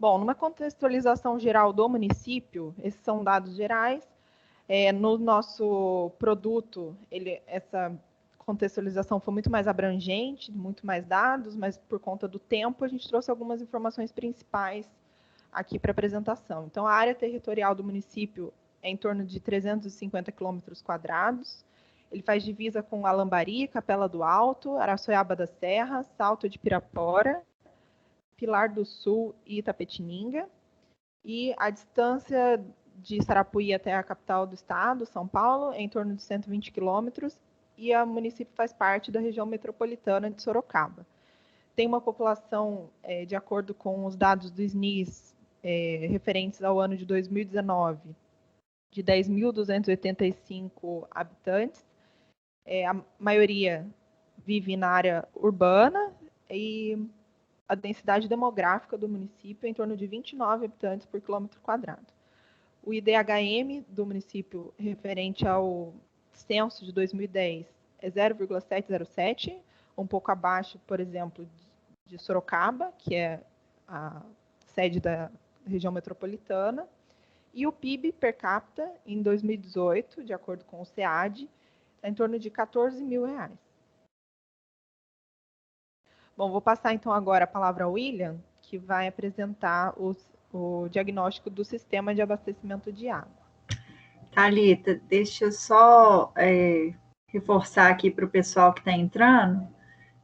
Bom, numa contextualização geral do município, esses são dados gerais. No nosso produto, essa contextualização foi muito mais abrangente, muito mais dados, mas por conta do tempo, a gente trouxe algumas informações principais aqui para apresentação. Então, a área territorial do município é em torno de 350 quilômetros quadrados. Ele faz divisa com Alambari, Capela do Alto, Araçoiaba da Serra, Salto de Pirapora, Pilar do Sul e Itapetininga. E a distância de Sarapuí até a capital do estado, São Paulo, é em torno de 120 quilômetros, e o município faz parte da região metropolitana de Sorocaba. Tem uma população, de acordo com os dados do SNIS, referentes ao ano de 2019, de 10.285 habitantes. A maioria vive na área urbana e a densidade demográfica do município é em torno de 29 habitantes por quilômetro quadrado. O IDHM do município, referente ao censo de 2010, é 0,707, um pouco abaixo, por exemplo, de Sorocaba, que é a sede da região metropolitana. E o PIB per capita, em 2018, de acordo com o SEAD, é em torno de R$14 mil. Bom, vou passar então agora a palavra ao William, que vai apresentar o diagnóstico do sistema de abastecimento de água. Thalita, deixa eu só reforçar aqui para o pessoal que está entrando.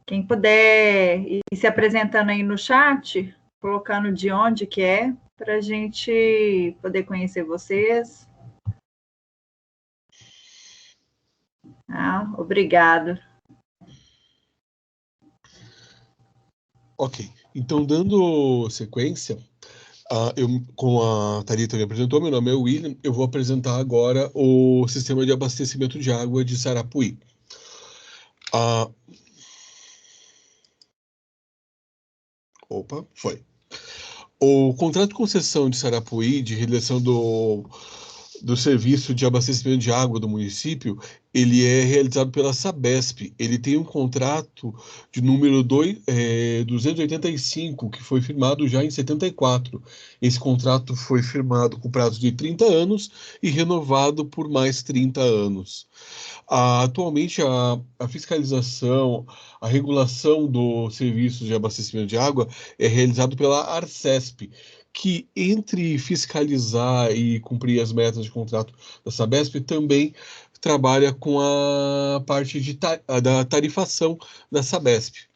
Quem puder ir se apresentando aí no chat, colocando de onde que é, para a gente poder conhecer vocês. Obrigado. Ok, então dando sequência, como a Thalita me apresentou, meu nome é William, eu vou apresentar agora o sistema de abastecimento de água de Sarapuí. O contrato de concessão de Sarapuí, de realização do serviço de abastecimento de água do município, ele é realizado pela Sabesp. Ele tem um contrato de número 285, que foi firmado já em 74. Esse contrato foi firmado com prazo de 30 anos e renovado por mais 30 anos. Atualmente, a fiscalização, a regulação do serviço de abastecimento de água é realizado pela Arcesp, que, entre fiscalizar e cumprir as metas de contrato da Sabesp, também trabalha com a parte da tarifação da Sabesp.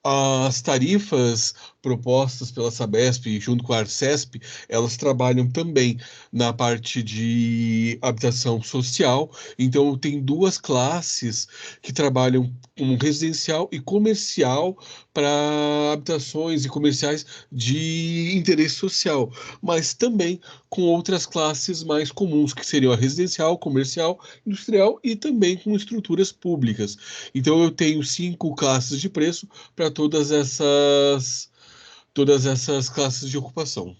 As tarifas propostas pela Sabesp, junto com a Arcesp, elas trabalham também na parte de habitação social. Então, tem duas classes que trabalham como residencial e comercial para habitações e comerciais de interesse social, mas também com outras classes mais comuns, que seriam a residencial, comercial, industrial e também com estruturas públicas. Então, eu tenho 5 classes de preço para todas essas classes de ocupação.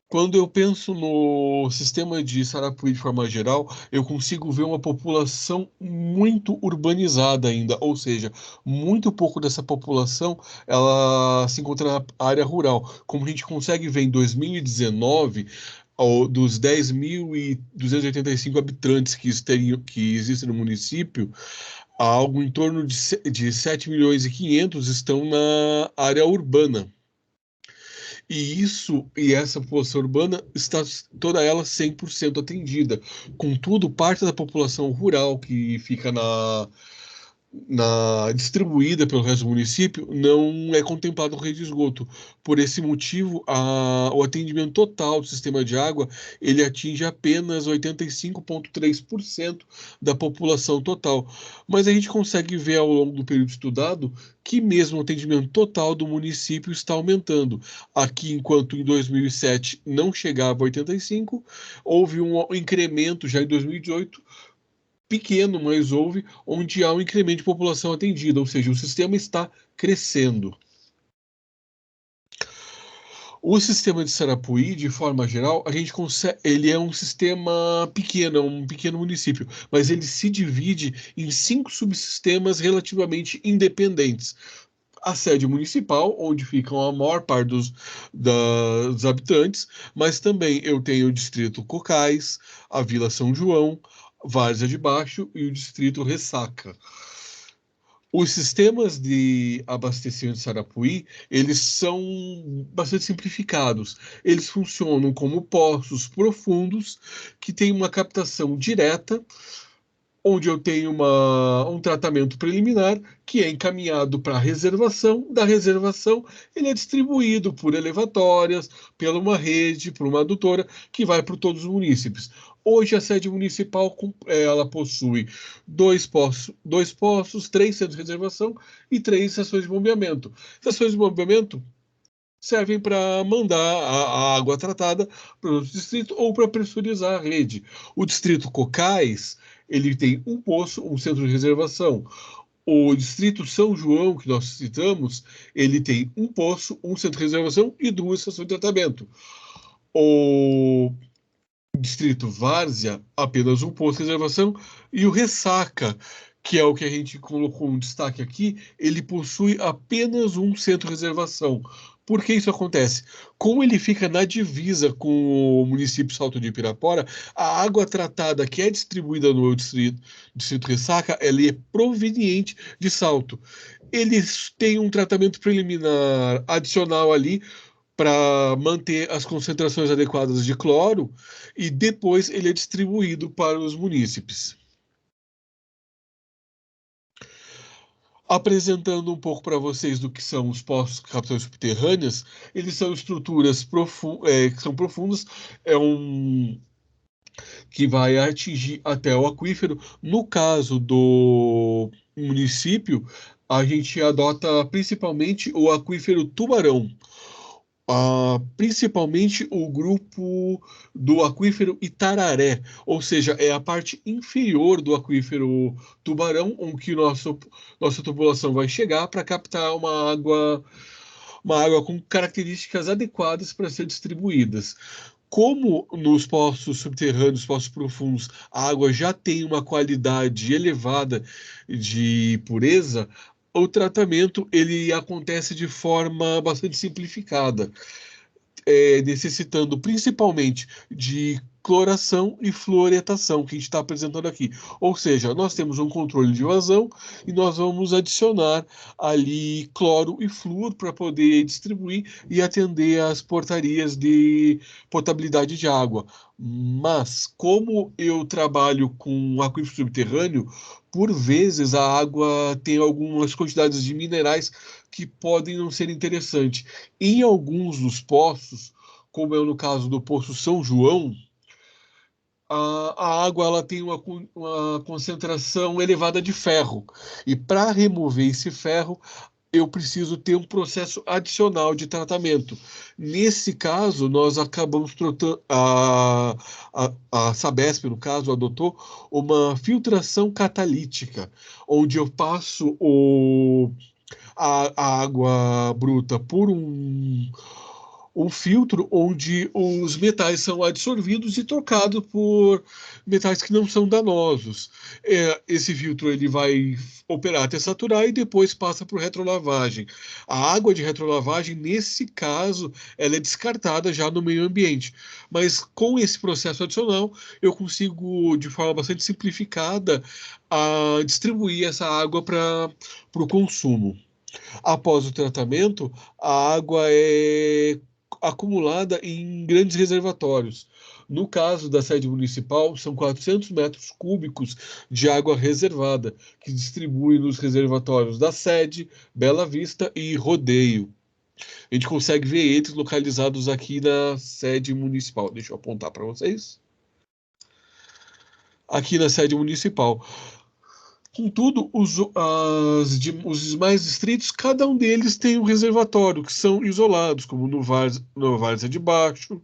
Quando eu penso no sistema de Sarapuí de forma geral, eu consigo ver uma população muito urbanizada ainda, ou seja, muito pouco dessa população ela se encontra na área rural. Como a gente consegue ver em 2019, dos 10.285 habitantes que existem no município, algo em torno de 7 milhões e 500 estão na área urbana. E essa população urbana está toda ela 100% atendida. Contudo, parte da população rural que fica distribuída pelo resto do município não é contemplado no rede de esgoto. Por esse motivo, o atendimento total do sistema de água ele atinge apenas 85,3% da população total. Mas a gente consegue ver ao longo do período estudado que mesmo o atendimento total do município está aumentando. Aqui, enquanto em 2007 não chegava a 85, houve um incremento já em 2018, pequeno, mas houve, onde há um incremento de população atendida, ou seja, o sistema está crescendo. O sistema de Sarapuí, de forma geral, a gente consegue, ele é um sistema pequeno, um pequeno município, mas ele se divide em 5 subsistemas relativamente independentes. A sede municipal, onde ficam a maior parte dos habitantes, mas também eu tenho o distrito Cocais, a Vila São João, Várzea de Baixo e o distrito Ressaca. Os sistemas de abastecimento de Sarapuí, eles são bastante simplificados. Eles funcionam como poços profundos que têm uma captação direta, onde eu tenho um tratamento preliminar que é encaminhado para a reservação. Da reservação, ele é distribuído por elevatórias, pela uma rede, por uma adutora, que vai para todos os munícipes. Hoje, a sede municipal ela possui 2 poços, 3 centros de reservação e 3 estações de bombeamento. Estações de bombeamento servem para mandar a água tratada para o distrito ou para pressurizar a rede. O distrito Cocais, ele tem um poço, um centro de reservação. O distrito São João, que nós citamos, ele tem um poço, um centro de reservação e 2 estações de tratamento. O distrito Várzea, apenas um posto de reservação, e o Ressaca, que é o que a gente colocou um destaque aqui, ele possui apenas um centro de reservação. Por que isso acontece? Como ele fica na divisa com o município Salto de Pirapora, a água tratada que é distribuída no distrito Ressaca, ela é proveniente de Salto. Eles têm um tratamento preliminar adicional ali para manter as concentrações adequadas de cloro e depois ele é distribuído para os munícipes. Apresentando um pouco para vocês do que são os poços de captações subterrâneas, eles são estruturas que são profundas, que vai atingir até o aquífero. No caso do município, a gente adota principalmente o aquífero Tubarão. Principalmente o grupo do aquífero Itararé, ou seja, é a parte inferior do aquífero Tubarão, onde nossa tubulação vai chegar para captar uma água com características adequadas para ser distribuídas. Como nos poços subterrâneos, poços profundos, a água já tem uma qualidade elevada de pureza, o tratamento ele acontece de forma bastante simplificada, necessitando principalmente de cloração e fluoretação, que a gente está apresentando aqui. Ou seja, nós temos um controle de vazão e nós vamos adicionar ali cloro e flúor para poder distribuir e atender às portarias de potabilidade de água. Mas, como eu trabalho com aquífero subterrâneo, por vezes a água tem algumas quantidades de minerais que podem não ser interessantes. Em alguns dos poços, como é no caso do Poço São João, a água ela tem uma concentração elevada de ferro. E para remover esse ferro, eu preciso ter um processo adicional de tratamento. Nesse caso, nós acabamos trotando, a Sabesp, no caso, adotou uma filtração catalítica, onde eu passo a água bruta por um filtro onde os metais são absorvidos e trocados por metais que não são danosos. Esse filtro ele vai operar até saturar e depois passa por retrolavagem. A água de retrolavagem, nesse caso, ela é descartada já no meio ambiente. Mas com esse processo adicional, eu consigo, de forma bastante simplificada, distribuir essa água para o consumo. Após o tratamento, a água é acumulada em grandes reservatórios. No caso da sede municipal, são 400 metros cúbicos de água reservada, que distribui nos reservatórios da sede, Bela Vista e Rodeio. A gente consegue ver eles localizados aqui na sede municipal. Deixa eu apontar para vocês. Aqui na sede municipal. Contudo, os demais distritos, cada um deles tem um reservatório, que são isolados, como no Várzea de Baixo,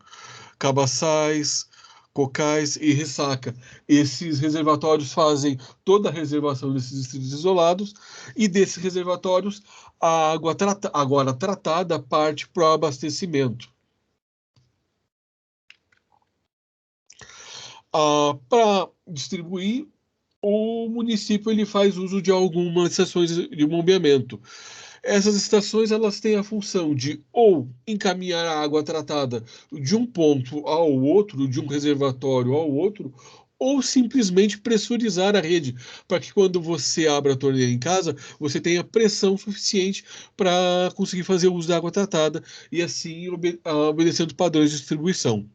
Cabaçais, Cocais e Ressaca. Esses reservatórios fazem toda a reservação desses distritos isolados, e desses reservatórios, a água agora tratada parte para o abastecimento. Para distribuir, o município ele faz uso de algumas estações de bombeamento. Essas estações elas têm a função de ou encaminhar a água tratada de um ponto ao outro, de um reservatório ao outro, ou simplesmente pressurizar a rede, para que quando você abra a torneira em casa, você tenha pressão suficiente para conseguir fazer uso da água tratada e assim obedecendo padrões de distribuição.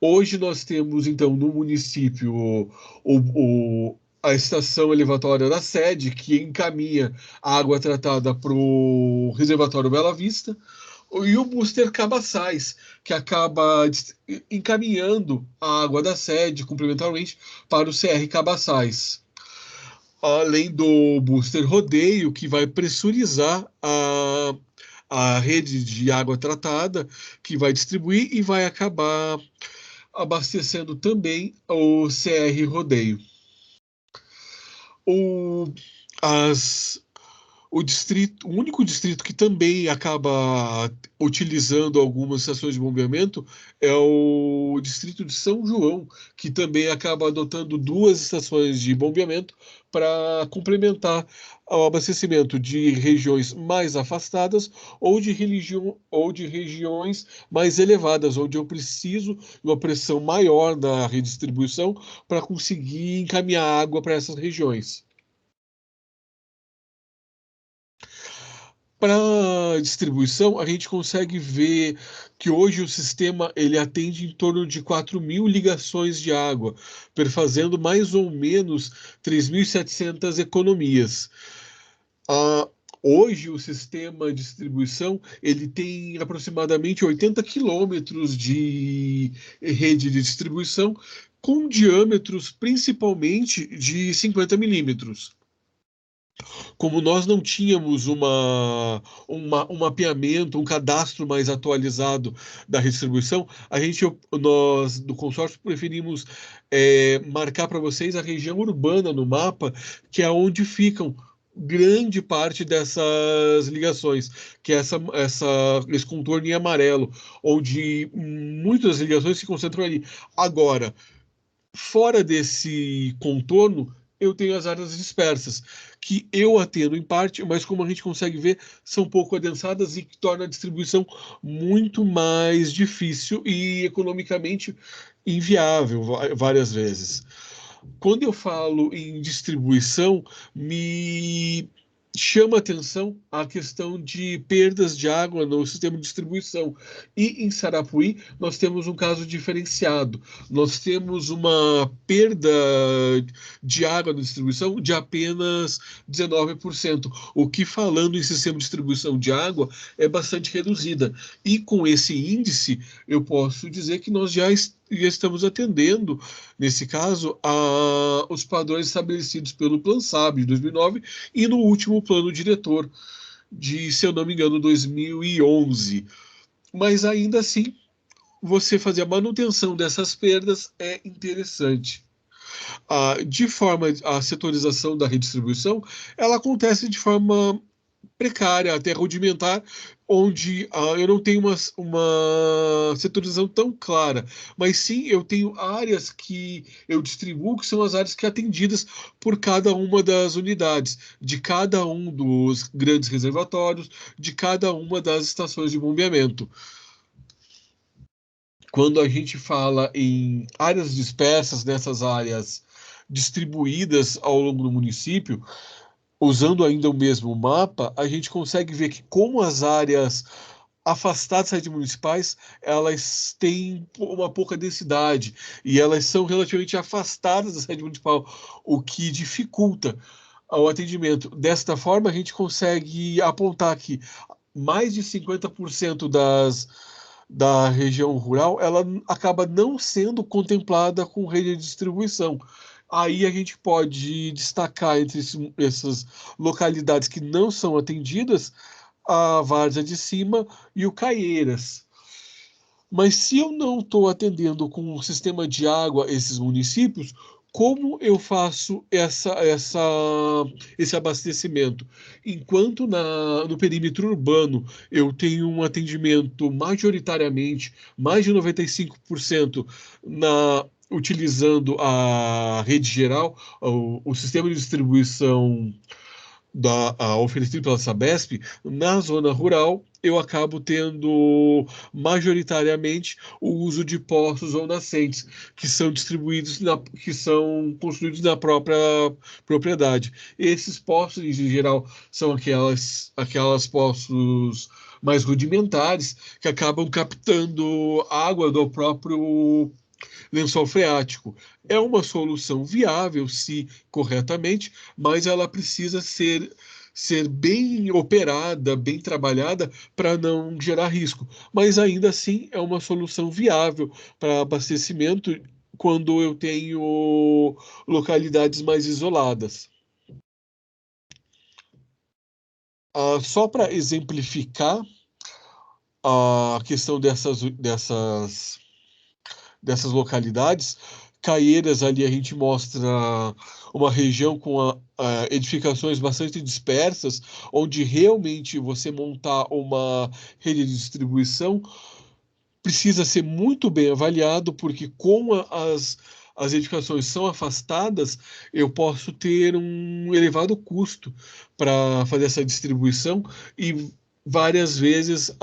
Hoje nós temos, então, no município a estação elevatória da sede, que encaminha a água tratada para o reservatório Bela Vista, e o booster Cabaçais, que acaba encaminhando a água da sede, complementarmente, para o CR Cabaçais. Além do booster Rodeio, que vai pressurizar a rede de água tratada, que vai distribuir e vai acabar abastecendo também o CR Rodeio. O único distrito que também acaba utilizando algumas estações de bombeamento é o distrito de São João, que também acaba adotando 2 estações de bombeamento para complementar o abastecimento de regiões mais afastadas ou de regiões mais elevadas, onde eu preciso de uma pressão maior da redistribuição para conseguir encaminhar água para essas regiões. Para distribuição, a gente consegue ver que hoje o sistema ele atende em torno de 4.000 ligações de água, perfazendo mais ou menos 3.700 economias. Hoje o sistema de distribuição ele tem aproximadamente 80 quilômetros de rede de distribuição, com diâmetros principalmente de 50 milímetros. Como nós não tínhamos um mapeamento, um cadastro mais atualizado da redistribuição, nós do consórcio preferimos marcar para vocês a região urbana no mapa, que é onde ficam grande parte dessas ligações, que é esse contorno em amarelo, onde muitas ligações se concentram ali. Agora, fora desse contorno, eu tenho as áreas dispersas, que eu atendo em parte, mas como a gente consegue ver, são pouco adensadas e que torna a distribuição muito mais difícil e economicamente inviável várias vezes. Quando eu falo em distribuição, me chama atenção a questão de perdas de água no sistema de distribuição. E em Sarapuí, nós temos um caso diferenciado. Nós temos uma perda de água na distribuição de apenas 19%, o que, falando em sistema de distribuição de água, é bastante reduzida. E com esse índice, eu posso dizer que nós já estamos atendendo, nesse caso, os padrões estabelecidos pelo Plano SAB de 2009 e no último plano diretor de, se eu não me engano, 2011. Mas ainda assim, você fazer a manutenção dessas perdas é interessante. A setorização da redistribuição, ela acontece de forma precária, até rudimentar, onde eu não tenho uma setorização tão clara, mas sim eu tenho áreas que eu distribuo, que são as áreas que atendidas por cada uma das unidades, de cada um dos grandes reservatórios, de cada uma das estações de bombeamento. Quando a gente fala em áreas dispersas, nessas áreas distribuídas ao longo do município, usando ainda o mesmo mapa, a gente consegue ver que como as áreas afastadas das redes municipais, elas têm uma pouca densidade e elas são relativamente afastadas da rede municipal, o que dificulta o atendimento. Desta forma, a gente consegue apontar que mais de 50% da região rural, ela acaba não sendo contemplada com rede de distribuição. Aí a gente pode destacar entre essas localidades que não são atendidas, a Várzea de Cima e o Caieiras. Mas se eu não estou atendendo com um sistema de água esses municípios, como eu faço esse abastecimento? Enquanto no perímetro urbano eu tenho um atendimento majoritariamente, mais de 95%, utilizando a rede geral, o sistema de distribuição oferecido pela Sabesp, na zona rural, eu acabo tendo majoritariamente o uso de poços ou nascentes, que são distribuídos, que são construídos na própria propriedade. Esses poços, em geral, são aquelas poços mais rudimentares, que acabam captando água do próprio lençol freático. É uma solução viável, se corretamente, mas ela precisa ser bem operada, bem trabalhada, para não gerar risco. Mas ainda assim é uma solução viável para abastecimento quando eu tenho localidades mais isoladas. Só para exemplificar a questão dessas localidades, Caieiras, ali a gente mostra uma região com edificações bastante dispersas, onde realmente você montar uma rede de distribuição precisa ser muito bem avaliado, porque como as edificações são afastadas, eu posso ter um elevado custo para fazer essa distribuição e várias vezes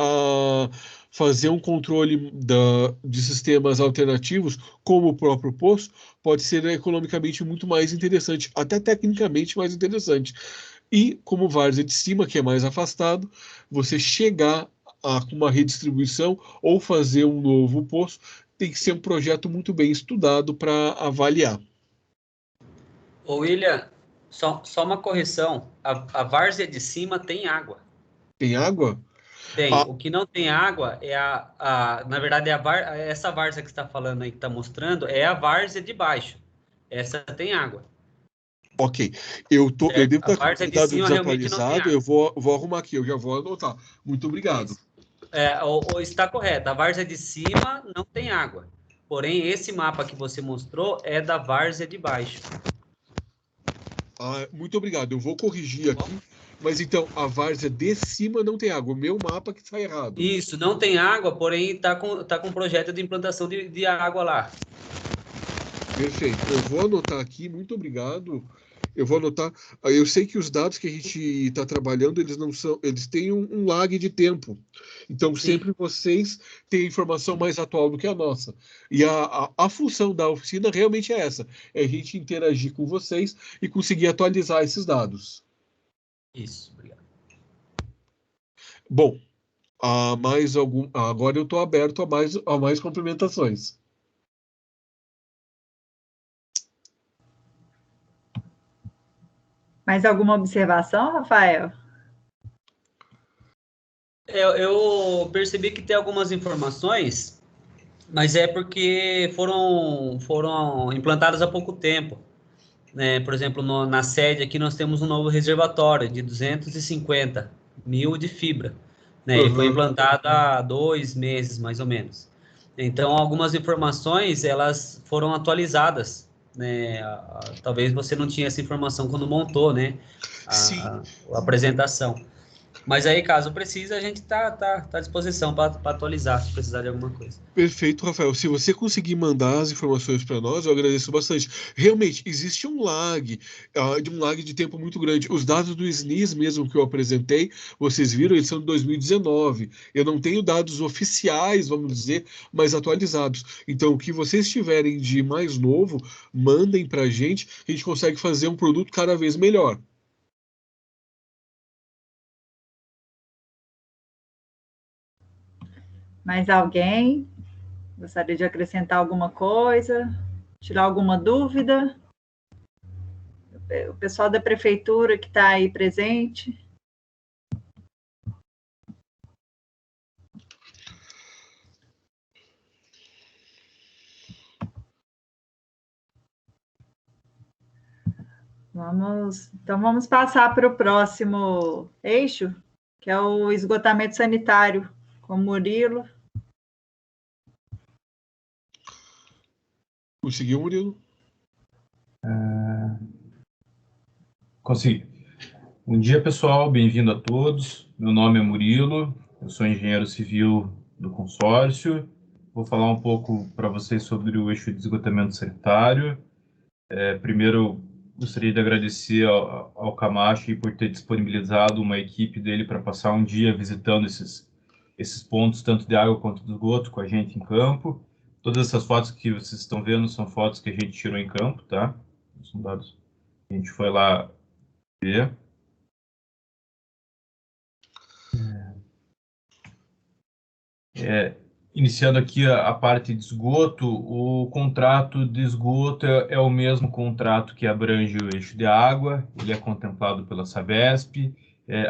fazer um controle de sistemas alternativos, como o próprio poço, pode ser economicamente muito mais interessante, até tecnicamente mais interessante. E como várzea de cima, que é mais afastado, você chegar a uma redistribuição ou fazer um novo poço, tem que ser um projeto muito bem estudado para avaliar. Ô, William, só uma correção. A várzea de cima tem água. Tem água? Tem. O que não tem água é na verdade, essa várzea que você está falando aí, que está mostrando, é a várzea de baixo. Essa tem água. Ok. Eu devo estar com várzea o de dado cima realmente não tem desatualizado, água. eu vou arrumar aqui, eu já vou anotar. Muito obrigado. Isso. Está correto. A várzea de cima não tem água. Porém, esse mapa que você mostrou é da várzea de baixo. Muito obrigado. Eu vou corrigir aqui. Mas então, a várzea de cima não tem água. O meu mapa que está errado. Isso, não tem água, porém está com projeto de implantação de água lá. Perfeito. Eu vou anotar aqui. Muito obrigado. Eu vou anotar. Eu sei que os dados que a gente está trabalhando, eles têm um lag de tempo. Então, Sim. sempre vocês têm informação mais atual do que a nossa. E a função da oficina realmente é essa: é a gente interagir com vocês e conseguir atualizar esses dados. Isso, obrigado. Bom, agora eu estou aberto a mais complementações. Mais alguma observação, Rafael? Eu percebi que tem algumas informações, mas é porque foram implantadas há pouco tempo. Né? Por exemplo, na sede aqui nós temos um novo reservatório de 250 mil de fibra. Né? Ele foi implantado há 2 meses, mais ou menos. Então, algumas informações, elas foram atualizadas. Né? Talvez você não tinha essa informação quando montou, né? a apresentação. Mas aí, caso precise, a gente tá à disposição para atualizar, se precisar de alguma coisa. Perfeito, Rafael. Se você conseguir mandar as informações para nós, eu agradeço bastante. Realmente, existe um lag de tempo muito grande. Os dados do SNIS mesmo que eu apresentei, vocês viram, eles são de 2019. Eu não tenho dados oficiais, vamos dizer, mais atualizados. Então, o que vocês tiverem de mais novo, mandem para a gente consegue fazer um produto cada vez melhor. Mais alguém? Gostaria de acrescentar alguma coisa? Tirar alguma dúvida? O pessoal da prefeitura que está aí presente? Então vamos passar para o próximo eixo, que é o esgotamento sanitário, com o Murilo. Conseguiu, Murilo? Consegui. Bom dia, pessoal. Bem-vindo a todos. Meu nome é Murilo. Eu sou engenheiro civil do consórcio. vou falar um pouco para vocês sobre o eixo de esgotamento sanitário. Primeiro, gostaria de agradecer ao Camacho por ter disponibilizado uma equipe dele para passar um dia visitando esses pontos, tanto de água quanto de esgoto, com a gente em campo. Todas essas fotos que vocês estão vendo são fotos que a gente tirou em campo, tá? São dados que a gente foi lá ver. Iniciando aqui a parte de esgoto, o contrato de esgoto é o mesmo contrato que abrange o eixo de água, ele é contemplado pela Sabesp.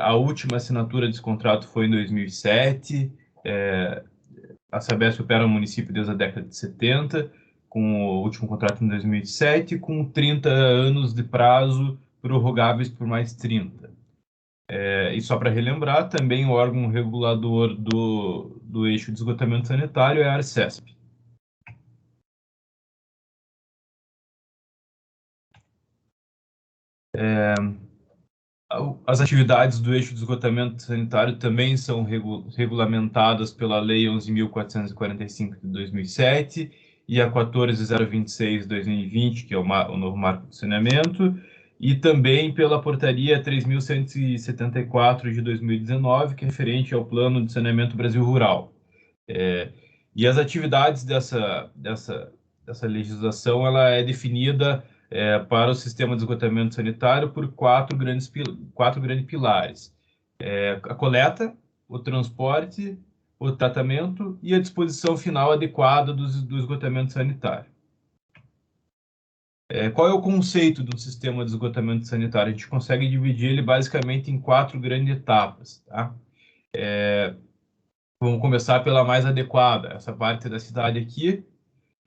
A última assinatura desse contrato foi em 2007. A Sabesp opera no município desde a década de 70, com o último contrato em 2007, com 30 anos de prazo prorrogáveis por mais 30. E só para relembrar, também o órgão regulador do eixo de esgotamento sanitário é a Arcesp. As atividades do eixo de esgotamento sanitário também são regulamentadas pela Lei 11.445 de 2007 e a 14.026 de 2020, que é o novo marco de saneamento, e também pela Portaria 3.174 de 2019, que é referente ao Plano de Saneamento Brasil Rural. E as atividades dessa legislação ela é definida para o sistema de esgotamento sanitário por quatro grandes pilares. A coleta, o transporte, o tratamento e a disposição final adequada do esgotamento sanitário. Qual é o conceito do sistema de esgotamento sanitário? A gente consegue dividir ele basicamente em 4 grandes etapas. Tá? Vamos começar pela mais adequada, essa parte da cidade aqui,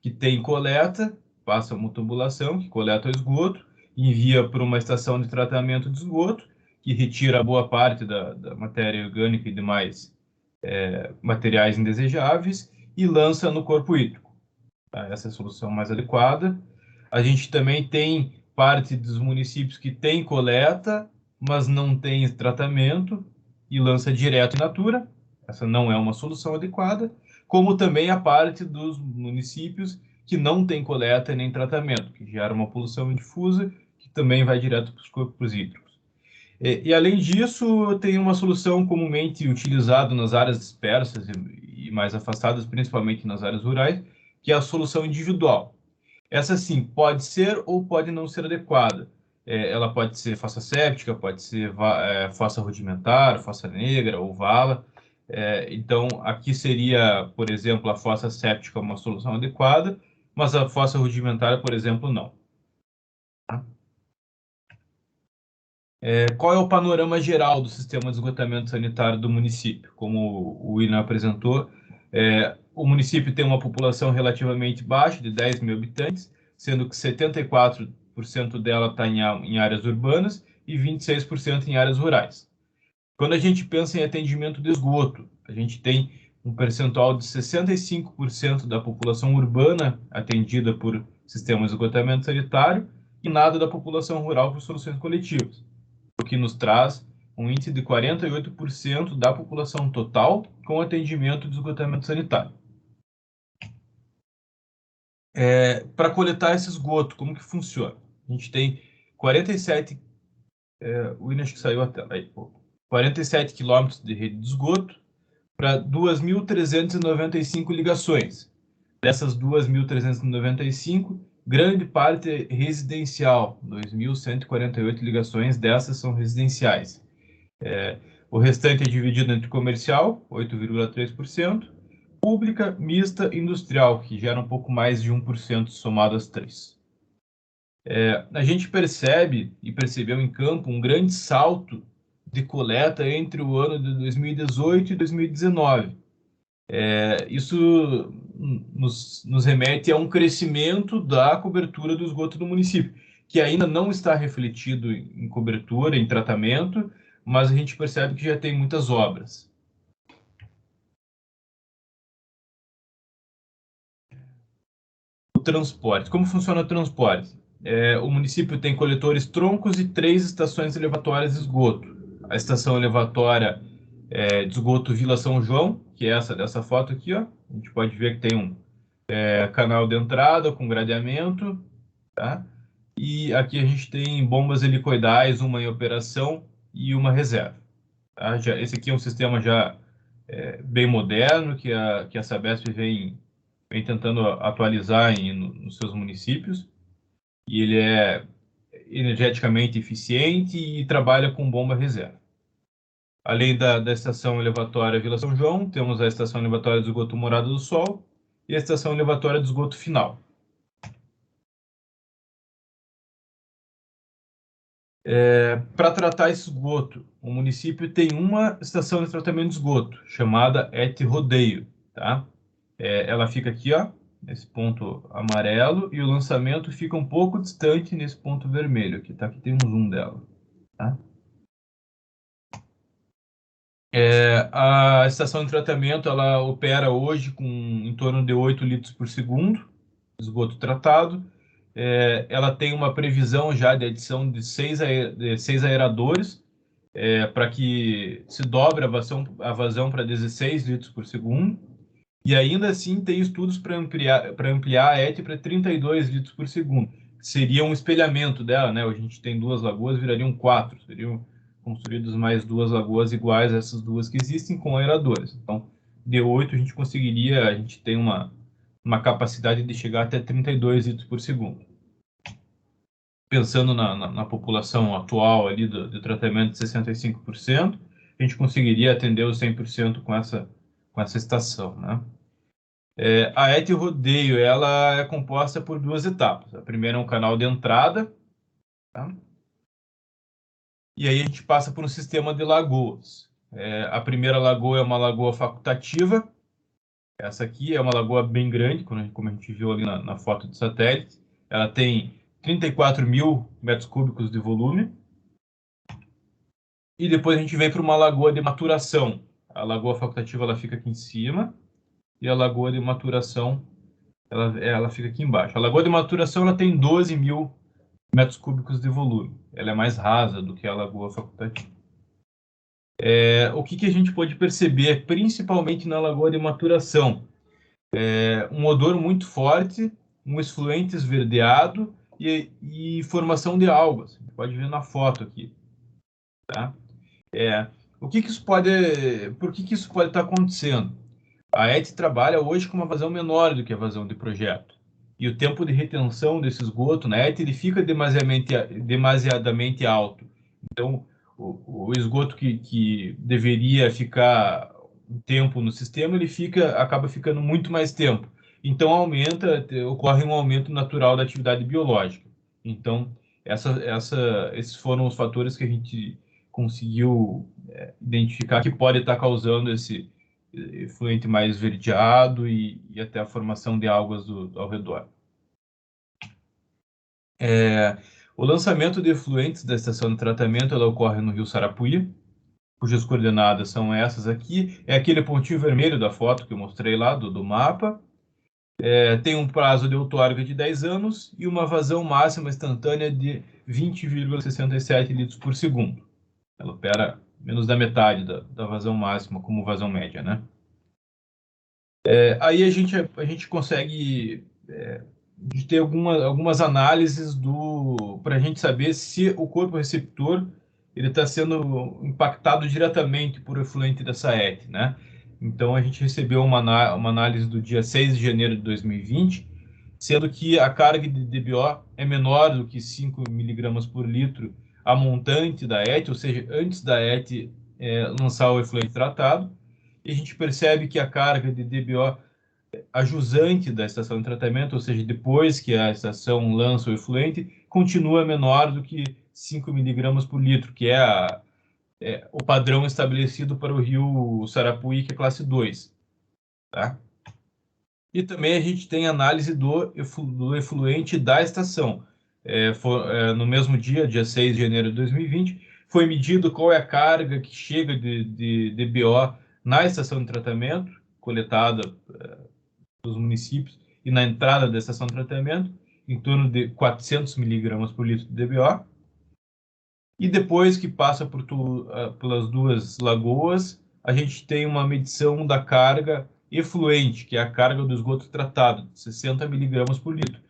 que tem coleta, passa uma tubulação, que coleta o esgoto, envia para uma estação de tratamento de esgoto, que retira boa parte da matéria orgânica e demais materiais indesejáveis, e lança no corpo hídrico. Tá? Essa é a solução mais adequada. A gente também tem parte dos municípios que tem coleta, mas não tem tratamento, e lança direto in natura. Essa não é uma solução adequada. Como também a parte dos municípios que não tem coleta nem tratamento, que gera uma poluição difusa, que também vai direto para os corpos hídricos. E além disso, tem uma solução comumente utilizada nas áreas dispersas e mais afastadas, principalmente nas áreas rurais, que é a solução individual. Essa, sim, pode ser ou pode não ser adequada. Ela pode ser fossa séptica, pode ser fossa rudimentar, fossa negra ou vala. Então, aqui seria, por exemplo, a fossa séptica uma solução adequada, mas a fossa rudimentar, por exemplo, não. Qual é o panorama geral do sistema de esgotamento sanitário do município? Como o William apresentou, o município tem uma população relativamente baixa, de 10 mil habitantes, sendo que 74% dela está em áreas urbanas e 26% em áreas rurais. Quando a gente pensa em atendimento de esgoto, a gente tem um percentual de 65% da população urbana atendida por sistemas de esgotamento sanitário e nada da população rural por soluções coletivas, o que nos traz um índice de 48% da população total com atendimento de esgotamento sanitário. Para coletar esse esgoto, como que funciona? A gente tem 47... o William acho que saiu a tela. 47 quilômetros de rede de esgoto para 2.395 ligações. Dessas 2.395, grande parte é residencial. 2.148 ligações dessas são residenciais. O restante é dividido entre comercial, 8,3%, pública, mista e industrial, que gera um pouco mais de 1% somado às três. A gente percebe e percebeu em campo um grande salto de coleta entre o ano de 2018 e 2019. Isso nos remete a um crescimento da cobertura do esgoto do município, que ainda não está refletido em cobertura, em tratamento, mas a gente percebe que já tem muitas obras. O transporte. Como funciona o transporte? O município tem coletores troncos e 3 estações elevatórias de esgoto. A estação elevatória de esgoto Vila São João, que é essa dessa foto aqui, ó. A gente pode ver que tem um canal de entrada com gradeamento, tá? E aqui a gente tem bombas helicoidais, uma em operação e uma reserva. Tá? Esse aqui é um sistema já bem moderno, que a Sabesp vem tentando atualizar nos seus municípios. E ele é energeticamente eficiente e trabalha com bomba reserva. Além da estação elevatória Vila São João, temos a estação elevatória de esgoto Morada do Sol e a estação elevatória de esgoto Final. Para tratar esse esgoto, o município tem uma estação de tratamento de esgoto, chamada ET Rodeio. Tá? Ela fica aqui, ó, nesse ponto amarelo, e o lançamento fica um pouco distante nesse ponto vermelho. Aqui, tá? Aqui tem um zoom dela. Tá? A estação de tratamento ela opera hoje com em torno de 8 litros por segundo, esgoto tratado. Ela tem uma previsão já de adição de 6 aeradores, para que se dobre a vazão para 16 litros por segundo. E ainda assim tem estudos para ampliar a ET para 32 litros por segundo. Seria um espelhamento dela, né? Hoje a gente tem 2 lagoas, virariam 4. Seriam construídas mais 2 lagoas iguais a essas 2 que existem com aeradores. Então, de 8 a gente tem uma capacidade de chegar até 32 litros por segundo. Pensando na população atual ali do tratamento de 65%, a gente conseguiria atender os 100% com essa estação, né? A ET Rodeio ela é composta por 2 etapas. A primeira é um canal de entrada, tá? E aí a gente passa por um sistema de lagoas. A primeira lagoa é uma lagoa facultativa. Essa aqui é uma lagoa bem grande, como a gente viu ali na foto de satélite. Ela tem 34 mil metros cúbicos de volume. E depois a gente vem para uma lagoa de maturação. A lagoa facultativa ela fica aqui em cima e a lagoa de maturação ela fica aqui embaixo. A lagoa de maturação ela tem 12 mil metros cúbicos de volume. Ela é mais rasa do que a lagoa facultativa. O que a gente pode perceber, principalmente na lagoa de maturação? Um odor muito forte, um efluente esverdeado e formação de algas. Você pode ver na foto aqui. Tá? Por que isso pode estar acontecendo? A ET trabalha hoje com uma vazão menor do que a vazão de projeto. E o tempo de retenção desse esgoto na ET ele fica demasiadamente alto. Então, o esgoto que deveria ficar um tempo no sistema, ele acaba ficando muito mais tempo. Então, ocorre um aumento natural da atividade biológica. Então, esses foram os fatores que a gente conseguiu identificar que pode estar causando esse efluente mais esverdeado e até a formação de algas ao redor. O lançamento de efluentes da estação de tratamento ela ocorre no rio Sarapuí, cujas coordenadas são essas aqui. É aquele pontinho vermelho da foto que eu mostrei lá do mapa. Tem um prazo de outorga de 10 anos e uma vazão máxima instantânea de 20,67 litros por segundo. Ela opera menos da metade da vazão máxima como vazão média, né? Aí a gente consegue ter algumas análises para a gente saber se o corpo receptor ele está sendo impactado diretamente por efluente dessa ET, né? Então a gente recebeu uma análise do dia 6 de janeiro de 2020, sendo que a carga de DBO é menor do que 5 miligramas por litro a montante da ET, ou seja, antes da ET lançar o efluente tratado, e a gente percebe que a carga de DBO a jusante da estação de tratamento, ou seja, depois que a estação lança o efluente, continua menor do que 5 miligramas por litro, que é o padrão estabelecido para o rio Sarapuí, que é classe 2. Tá? E também a gente tem análise do efluente da estação. No mesmo dia 6 de janeiro de 2020, foi medido qual é a carga que chega de DBO na estação de tratamento, coletada dos municípios, e na entrada da estação de tratamento, em torno de 400 miligramas por litro de DBO. E depois que passa pelas 2 lagoas, a gente tem uma medição da carga efluente, que é a carga do esgoto tratado, 60 miligramas por litro.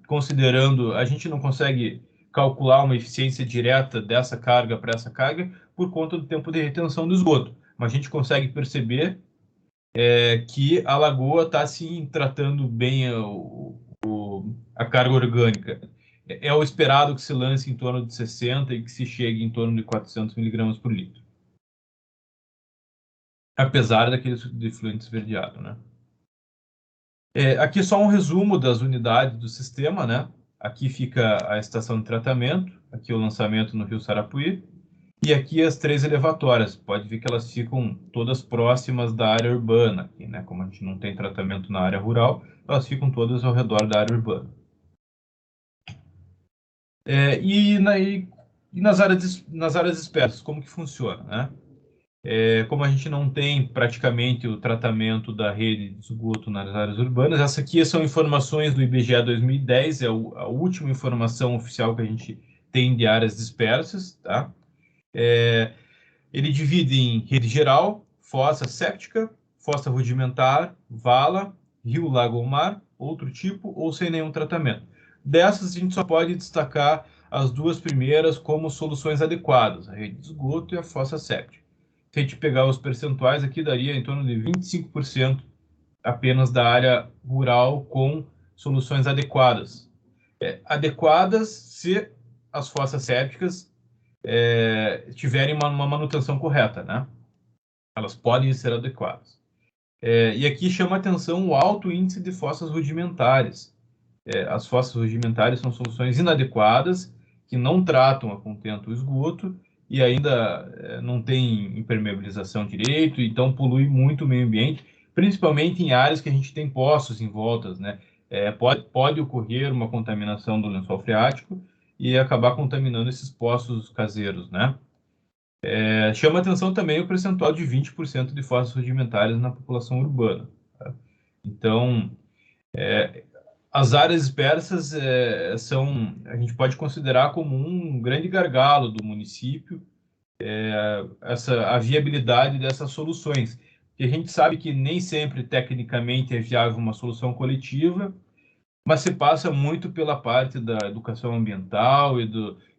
Considerando, a gente não consegue calcular uma eficiência direta dessa carga para essa carga por conta do tempo de retenção do esgoto, mas a gente consegue perceber que a lagoa está sim tratando bem a carga orgânica. É o esperado que se lance em torno de 60 e que se chegue em torno de 400 miligramas por litro. Apesar daqueles efluentes esverdeados, né? Aqui só um resumo das unidades do sistema, né? Aqui fica a estação de tratamento, aqui o lançamento no Rio Sarapuí, e aqui as 3 elevatórias. Pode ver que elas ficam todas próximas da área urbana, aqui, né? Como a gente não tem tratamento na área rural, elas ficam todas ao redor da área urbana. E nas áreas dispersas, como que funciona, né? Como a gente não tem praticamente o tratamento da rede de esgoto nas áreas urbanas, essa aqui são informações do IBGE 2010, é a última informação oficial que a gente tem de áreas dispersas, tá? Ele divide em rede geral, fossa séptica, fossa rudimentar, vala, rio, lago ou mar, outro tipo ou sem nenhum tratamento. Dessas, a gente só pode destacar as 2 primeiras como soluções adequadas, a rede de esgoto e a fossa séptica. Se a gente pegar os percentuais aqui, daria em torno de 25% apenas da área rural com soluções adequadas. Adequadas se as fossas sépticas tiverem uma manutenção correta, né? Elas podem ser adequadas. E aqui chama atenção o alto índice de fossas rudimentares. As fossas rudimentares são soluções inadequadas, que não tratam a contento o esgoto e ainda não tem impermeabilização direito, então polui muito o meio ambiente, principalmente em áreas que a gente tem poços em voltas, né? Pode ocorrer uma contaminação do lençol freático e acabar contaminando esses poços caseiros, né? Chama atenção também o percentual de 20% de fossas rudimentares na população urbana. Tá? Então, as áreas dispersas a gente pode considerar como um grande gargalo do município, a viabilidade dessas soluções. E a gente sabe que nem sempre, tecnicamente, é viável uma solução coletiva, mas se passa muito pela parte da educação ambiental e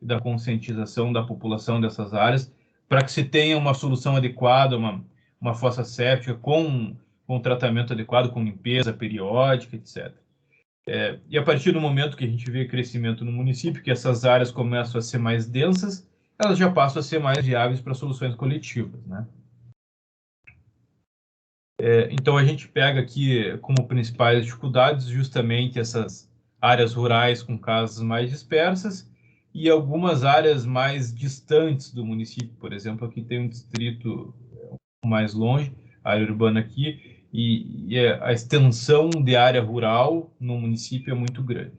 da conscientização da população dessas áreas, para que se tenha uma solução adequada, uma fossa séptica com tratamento adequado, com limpeza periódica, etc. E a partir do momento que a gente vê crescimento no município, que essas áreas começam a ser mais densas, elas já passam a ser mais viáveis para soluções coletivas, né? Então a gente pega aqui como principais dificuldades justamente essas áreas rurais com casas mais dispersas e algumas áreas mais distantes do município. Por exemplo, aqui tem um distrito mais longe, a área urbana aqui, e a extensão de área rural no município é muito grande.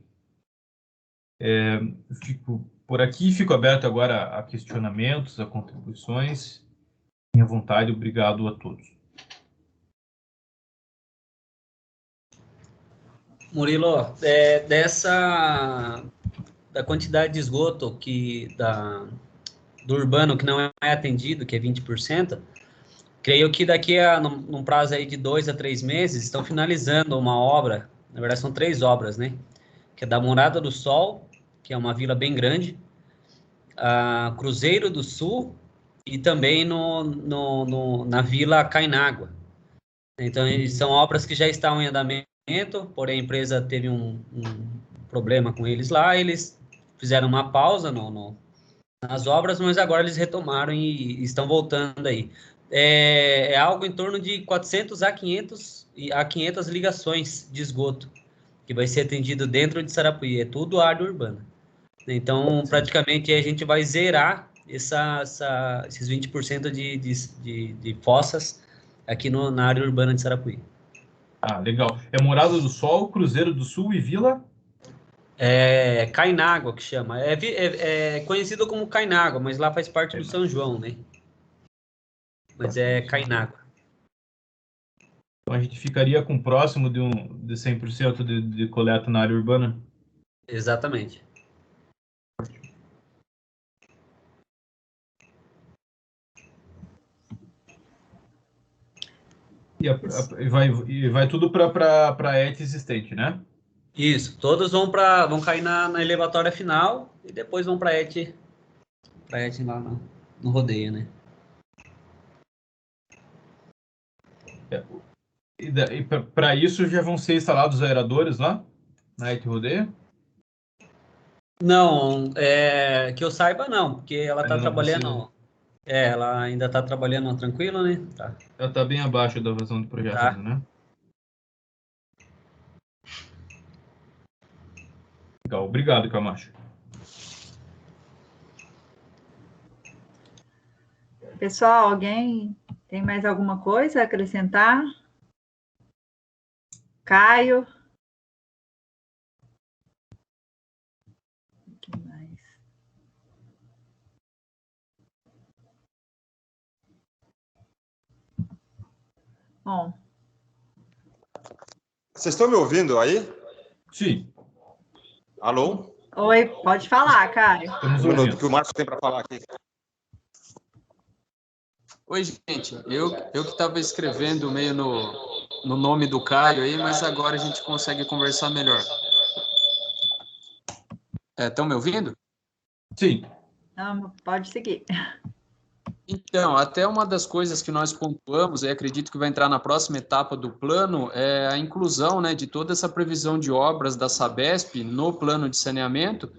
Fico por aqui, fico aberto agora a questionamentos, a contribuições. Minha vontade, obrigado a todos. Murilo, da quantidade de esgoto do urbano que não é atendido, que é 20%, creio que daqui num prazo aí de 2 a 3 meses, estão finalizando uma obra, na verdade são 3 obras, né? Que é da Morada do Sol, que é uma vila bem grande, a Cruzeiro do Sul e também na Vila Cainágua. Então, são obras que já estão em andamento, porém a empresa teve um problema com eles lá, eles fizeram uma pausa nas obras, mas agora eles retomaram e estão voltando aí. É algo em torno de 400 a 500 ligações de esgoto, que vai ser atendido dentro de Sarapuí, é tudo área urbana. Então, praticamente, a gente vai zerar esses 20% de fossas aqui na área urbana de Sarapuí. Ah, legal. É Morada do Sol, Cruzeiro do Sul e Vila? Cainágua, que chama. É conhecido como Cainágua, mas lá faz parte do São João, né? Mas é Cainágua. Então a gente ficaria com próximo de 100% de coleta na área urbana? Exatamente. E vai tudo para a ET existente, né? Isso, todos vão cair na elevatória final e depois vão para ET lá no rodeio, né? E para isso já vão ser instalados aeradores lá na ET rodeio? Não, que eu saiba não, porque ela está Ainda não precisa. trabalhando. Ela ainda está trabalhando tranquilo, né? Tá. Ela está bem abaixo da vazão do projeto, Tá. ainda, né? Legal, obrigado, Camacho. Pessoal, alguém tem mais alguma coisa a acrescentar? Caio? O que mais? Bom. Vocês estão me ouvindo aí? Sim. Alô? Oi, pode falar, Caio. Estamos Um minuto ouvindo. que o Márcio tem para falar aqui. Oi, gente. Eu que estava escrevendo meio no nome do Caio aí, mas agora a gente consegue conversar melhor. Estão me ouvindo? Sim. Não, pode seguir. Então, até uma das coisas que nós pontuamos, e acredito que vai entrar na próxima etapa do plano, é a inclusão, né, de toda essa previsão de obras da Sabesp no plano de saneamento,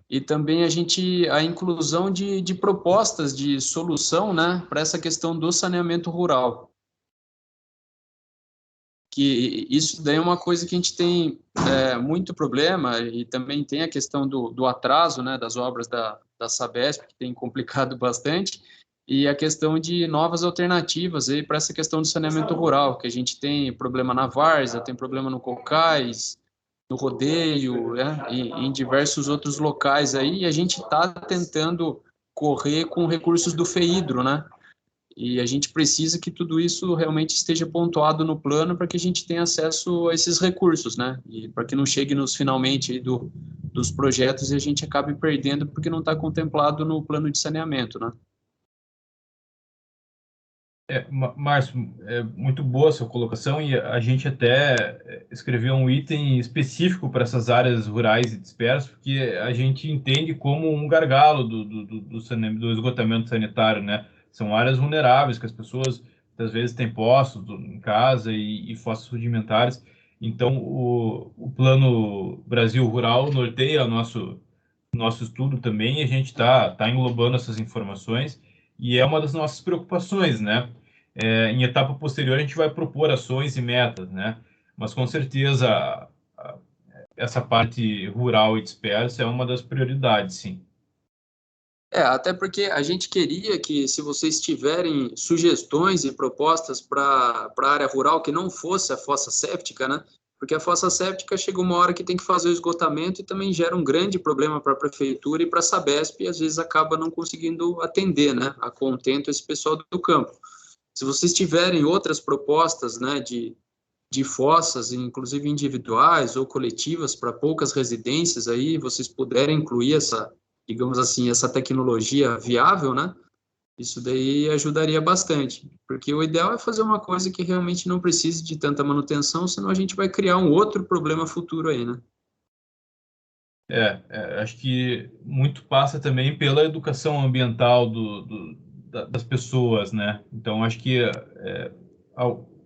e também a inclusão de propostas de solução, né, para essa questão do saneamento rural. Que isso daí é uma coisa que a gente tem muito problema, e também tem a questão do atraso, né, das obras da Sabesp, que tem complicado bastante, e a questão de novas alternativas para essa questão do saneamento rural, que a gente tem problema na várzea, tem problema no Cocais, no Rodeio, né, e em diversos outros locais aí, e a gente está tentando correr com recursos do FEHIDRO, né? E a gente precisa que tudo isso realmente esteja pontuado no plano para que a gente tenha acesso a esses recursos, né? E para que não chegue nos finalmente aí dos projetos e a gente acabe perdendo porque não está contemplado no plano de saneamento, né? Márcio, é muito boa a sua colocação e a gente até escreveu um item específico para essas áreas rurais e dispersas, porque a gente entende como um gargalo do esgotamento sanitário, né? São áreas vulneráveis, que as pessoas, às vezes, têm poços em casa e fossas rudimentares. Então, o Plano Brasil Rural norteia o nosso estudo também, e a gente tá englobando essas informações, e é uma das nossas preocupações, né? Em etapa posterior, a gente vai propor ações e metas, né? Mas, com certeza, essa parte rural e dispersa é uma das prioridades, sim. Até porque a gente queria que, se vocês tiverem sugestões e propostas para a área rural que não fosse a fossa séptica, né? Porque a fossa séptica chega uma hora que tem que fazer o esgotamento e também gera um grande problema para a prefeitura e para a Sabesp, e às vezes acaba não conseguindo atender, né, a contento esse pessoal do campo. Se vocês tiverem outras propostas, né, de fossas, inclusive individuais ou coletivas para poucas residências, aí vocês puderem incluir essa, digamos assim, essa tecnologia viável, né? Isso daí ajudaria bastante, porque o ideal é fazer uma coisa que realmente não precise de tanta manutenção, senão a gente vai criar um outro problema futuro aí, né? Acho que muito passa também pela educação ambiental das pessoas, né? Então, acho que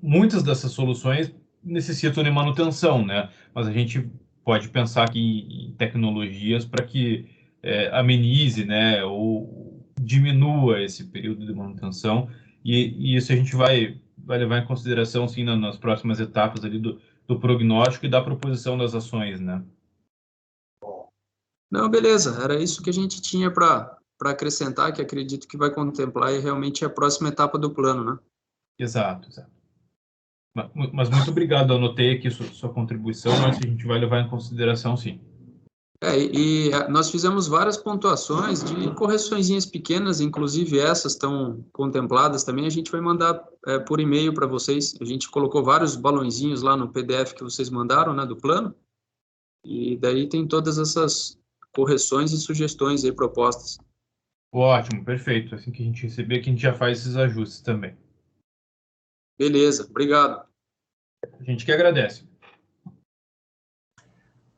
muitas dessas soluções necessitam de manutenção, né? Mas a gente pode pensar aqui em tecnologias para que amenize, né? Ou diminua esse período de manutenção, e isso a gente vai levar em consideração, sim, nas próximas etapas ali do prognóstico e da proposição das ações, né? Não, beleza, era isso que a gente tinha para acrescentar, que acredito que vai contemplar e realmente é a próxima etapa do plano, né? Exato. Mas muito obrigado, anotei aqui sua contribuição, mas a gente vai levar em consideração, sim. Nós fizemos várias pontuações de correçõezinhas pequenas, inclusive essas estão contempladas também, a gente vai mandar por e-mail para vocês, a gente colocou vários balõezinhos lá no PDF que vocês mandaram, né, do plano, e daí tem todas essas correções e sugestões aí propostas. Ótimo, perfeito. Assim que a gente receber, que a gente já faz esses ajustes também. Beleza, obrigado. A gente que agradece.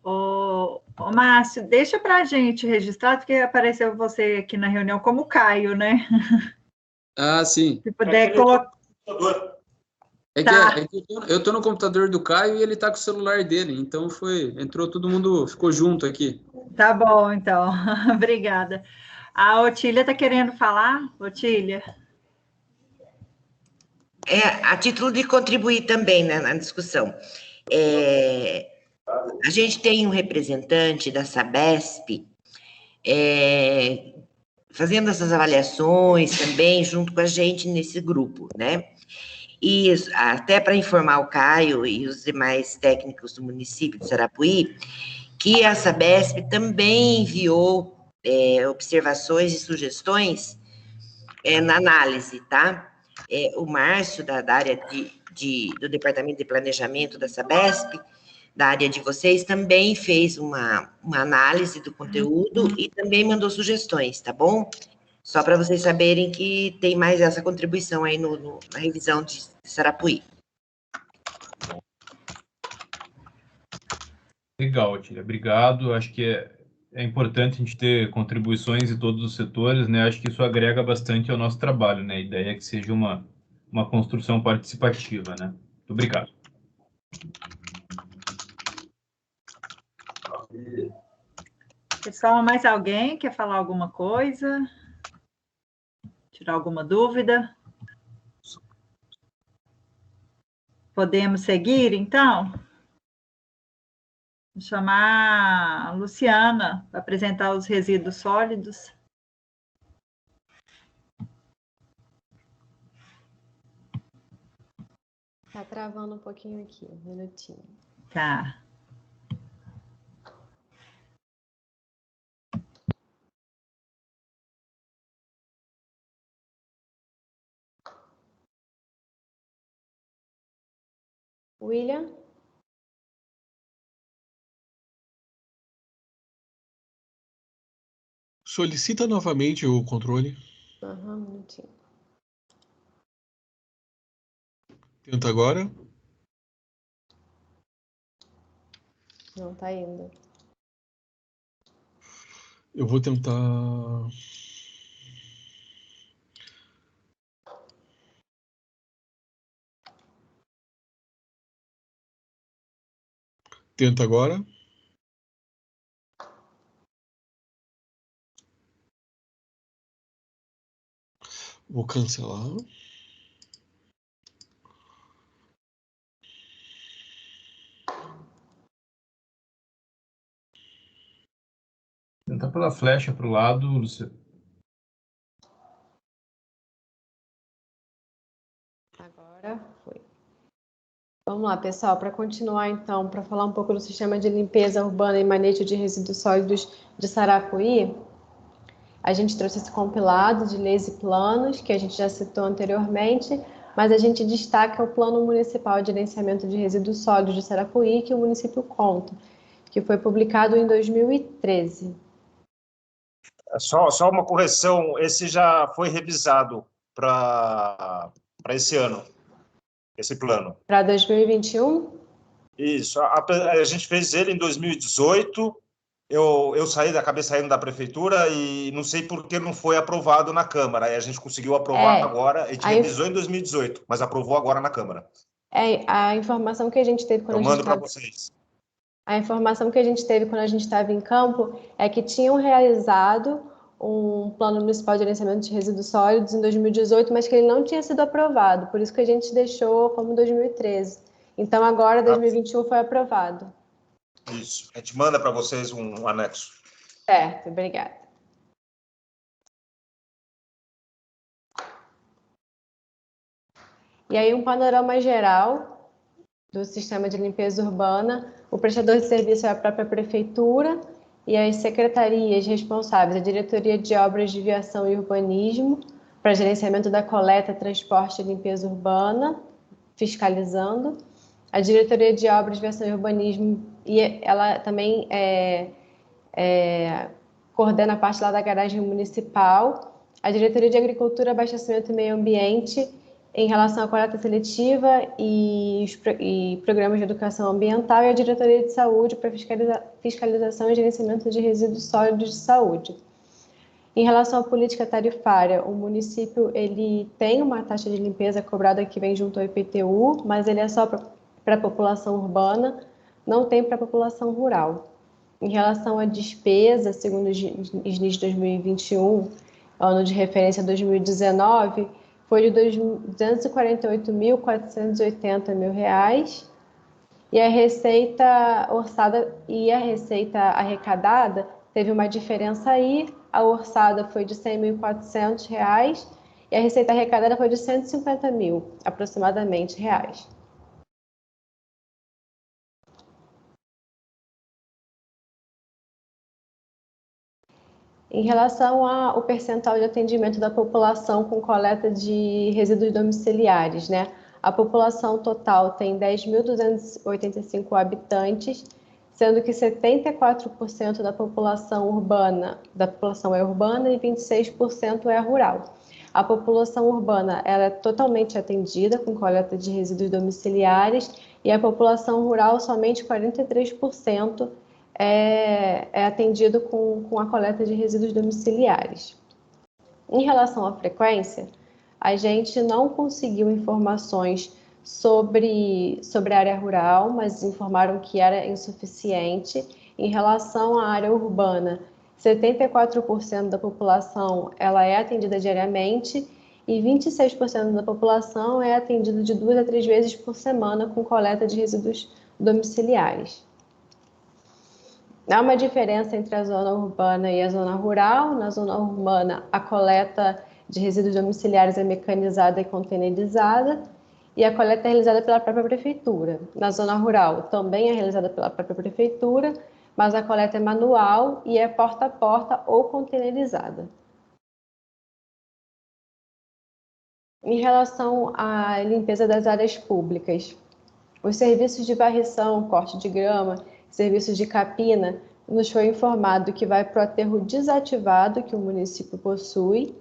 Ô, Márcio, deixa para a gente registrar, porque apareceu você aqui na reunião como Caio, né? Ah, sim. Se puder colocar. É que eu tô no computador do Caio e ele tá com o celular dele, então entrou todo mundo, ficou junto aqui. Tá bom, então. Obrigada. A Otília está querendo falar? Otília? A título de contribuir também, né, na discussão. A gente tem um representante da Sabesp fazendo essas avaliações também junto com a gente nesse grupo, né? E até para informar o Caio e os demais técnicos do município de Sarapuí, que a Sabesp também enviou observações e sugestões na análise, tá? O Márcio, da área do Departamento de Planejamento da Sabesp, da área de vocês, também fez uma análise do conteúdo e também mandou sugestões, tá bom? Só para vocês saberem que tem mais essa contribuição aí na revisão de Sarapuí. Legal, Tília, obrigado. Acho que é importante a gente ter contribuições de todos os setores, né? Acho que isso agrega bastante ao nosso trabalho, né? A ideia é que seja uma construção participativa, né? Muito obrigado. Pessoal, mais alguém quer falar alguma coisa? Tirar alguma dúvida? Podemos seguir, então? Vou chamar a Luciana para apresentar os resíduos sólidos. Tá travando um pouquinho aqui, um minutinho. Tá. William? Solicita novamente o controle. Um minutinho. Tenta agora. Não tá indo. Eu vou tentar. Tenta agora. Vou cancelar. Tentar pela flecha para o lado, Luciano. Agora foi. Vamos lá, pessoal, para continuar então, para falar um pouco do sistema de limpeza urbana e manejo de resíduos sólidos de Sarapuí, a gente trouxe esse compilado de leis e planos, que a gente já citou anteriormente, mas a gente destaca o Plano Municipal de Gerenciamento de Resíduos Sólidos de Sarapuí, que o município conta, que foi publicado em 2013. Só uma correção, esse já foi revisado para esse ano, esse plano. Para 2021? Isso, a gente fez ele em 2018, eu acabei saindo da prefeitura e não sei por que não foi aprovado na Câmara, aí a gente conseguiu aprovar agora, a gente revisou em 2018, mas aprovou agora na Câmara. A informação que a gente teve quando eu mando para vocês. A informação que a gente teve quando a gente estava em campo é que tinham realizado um plano municipal de gerenciamento de resíduos sólidos em 2018, mas que ele não tinha sido aprovado, por isso que a gente deixou como 2013. Então, agora, 2021 foi aprovado. Isso, a gente manda para vocês um anexo. Certo, obrigada. E aí, um panorama geral do sistema de limpeza urbana. O prestador de serviço é a própria prefeitura e as secretarias responsáveis, a Diretoria de Obras de Viação e Urbanismo, para gerenciamento da coleta, transporte e limpeza urbana, fiscalizando. A Diretoria de Obras de Viação e Urbanismo, e ela também coordena a parte lá da garagem municipal. A Diretoria de Agricultura, Abastecimento e Meio Ambiente em relação à coleta seletiva e programas de educação ambiental, e a Diretoria de Saúde para fiscalização e gerenciamento de resíduos sólidos de saúde. Em relação à política tarifária, o município ele tem uma taxa de limpeza cobrada que vem junto ao IPTU, mas ele é só para a população urbana, não tem para a população rural. Em relação à despesa, segundo o SNIS 2021, ano de referência 2019, foi de R$ 248.480 mil, e a receita orçada e a receita arrecadada teve uma diferença aí. A orçada foi de R$ 100.400 e a receita arrecadada foi de 150 mil, aproximadamente, reais. Em relação ao percentual de atendimento da população com coleta de resíduos domiciliares, né? A população total tem 10.285 habitantes, sendo que 74% da população é urbana e 26% é rural. A população urbana ela é totalmente atendida com coleta de resíduos domiciliares e a população rural somente 43% é atendido com a coleta de resíduos domiciliares. Em relação à frequência, a gente não conseguiu informações sobre a área rural, mas informaram que era insuficiente. Em relação à área urbana, 74% da população ela é atendida diariamente e 26% da população é atendida de 2 a 3 vezes por semana com coleta de resíduos domiciliares. Há uma diferença entre a zona urbana e a zona rural. Na zona urbana, a coleta de resíduos domiciliares é mecanizada e containerizada, e a coleta é realizada pela própria prefeitura. Na zona rural, também é realizada pela própria prefeitura, mas a coleta é manual e é porta a porta ou containerizada. Em relação à limpeza das áreas públicas, os serviços de varrição, corte de grama, serviços de capina, nos foi informado que vai para o aterro desativado que o município possui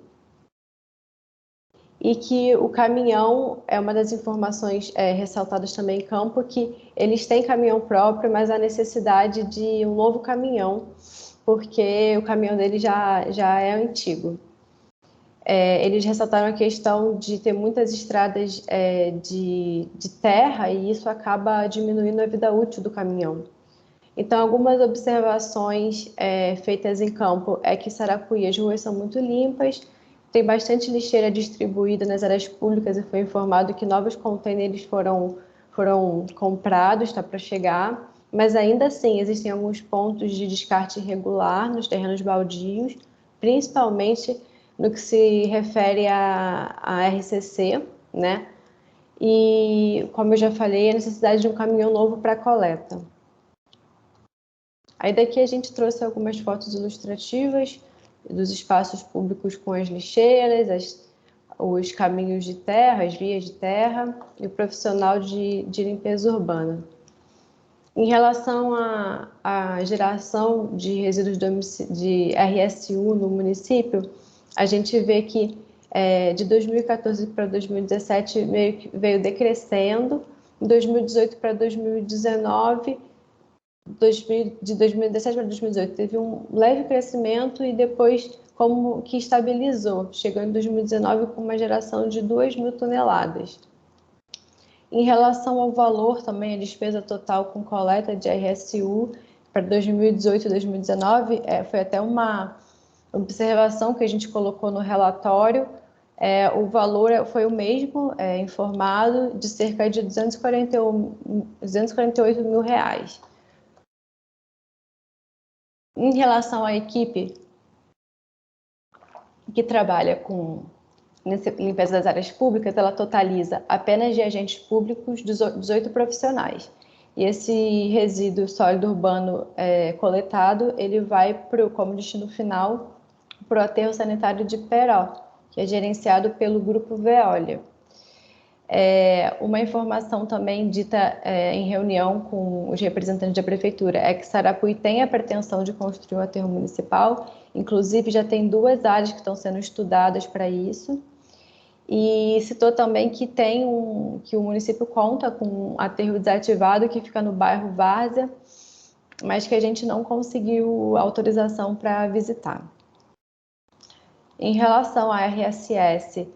e que o caminhão, é uma das informações ressaltadas também em campo, que eles têm caminhão próprio, mas há necessidade de um novo caminhão, porque o caminhão dele já é antigo. Eles ressaltaram a questão de ter muitas estradas de terra e isso acaba diminuindo a vida útil do caminhão. Então, algumas observações feitas em campo é que Sarapuí, as ruas são muito limpas, tem bastante lixeira distribuída nas áreas públicas e foi informado que novos contêineres foram comprados, está para chegar, mas ainda assim existem alguns pontos de descarte irregular nos terrenos baldios, principalmente no que se refere à RCC, né? E, como eu já falei, a necessidade de um caminhão novo para coleta. Aí daqui a gente trouxe algumas fotos ilustrativas dos espaços públicos com as lixeiras, os caminhos de terra, as vias de terra e o profissional de limpeza urbana. Em relação à geração de resíduos de RSU no município, a gente vê que de 2014 para 2017 veio decrescendo, em 2018 para 2019, de 2017 para 2018 teve um leve crescimento e depois como que estabilizou, chegando em 2019 com uma geração de 2.000 toneladas. Em relação ao valor também, a despesa total com coleta de RSU para 2018 e 2019 foi até uma observação que a gente colocou no relatório. O valor foi o mesmo, informado, de cerca de 248 mil reais. Em relação à equipe que trabalha com limpeza das áreas públicas, ela totaliza apenas de agentes públicos 18 profissionais. E esse resíduo sólido urbano coletado, ele vai como destino final para o aterro sanitário de Peró, que é gerenciado pelo Grupo Veolia. Uma informação também dita em reunião com os representantes da prefeitura é que Sarapuí tem a pretensão de construir um aterro municipal, inclusive já tem 2 áreas que estão sendo estudadas para isso, e citou também que que o município conta com um aterro desativado que fica no bairro Várzea, mas que a gente não conseguiu autorização para visitar. Em relação à RSS,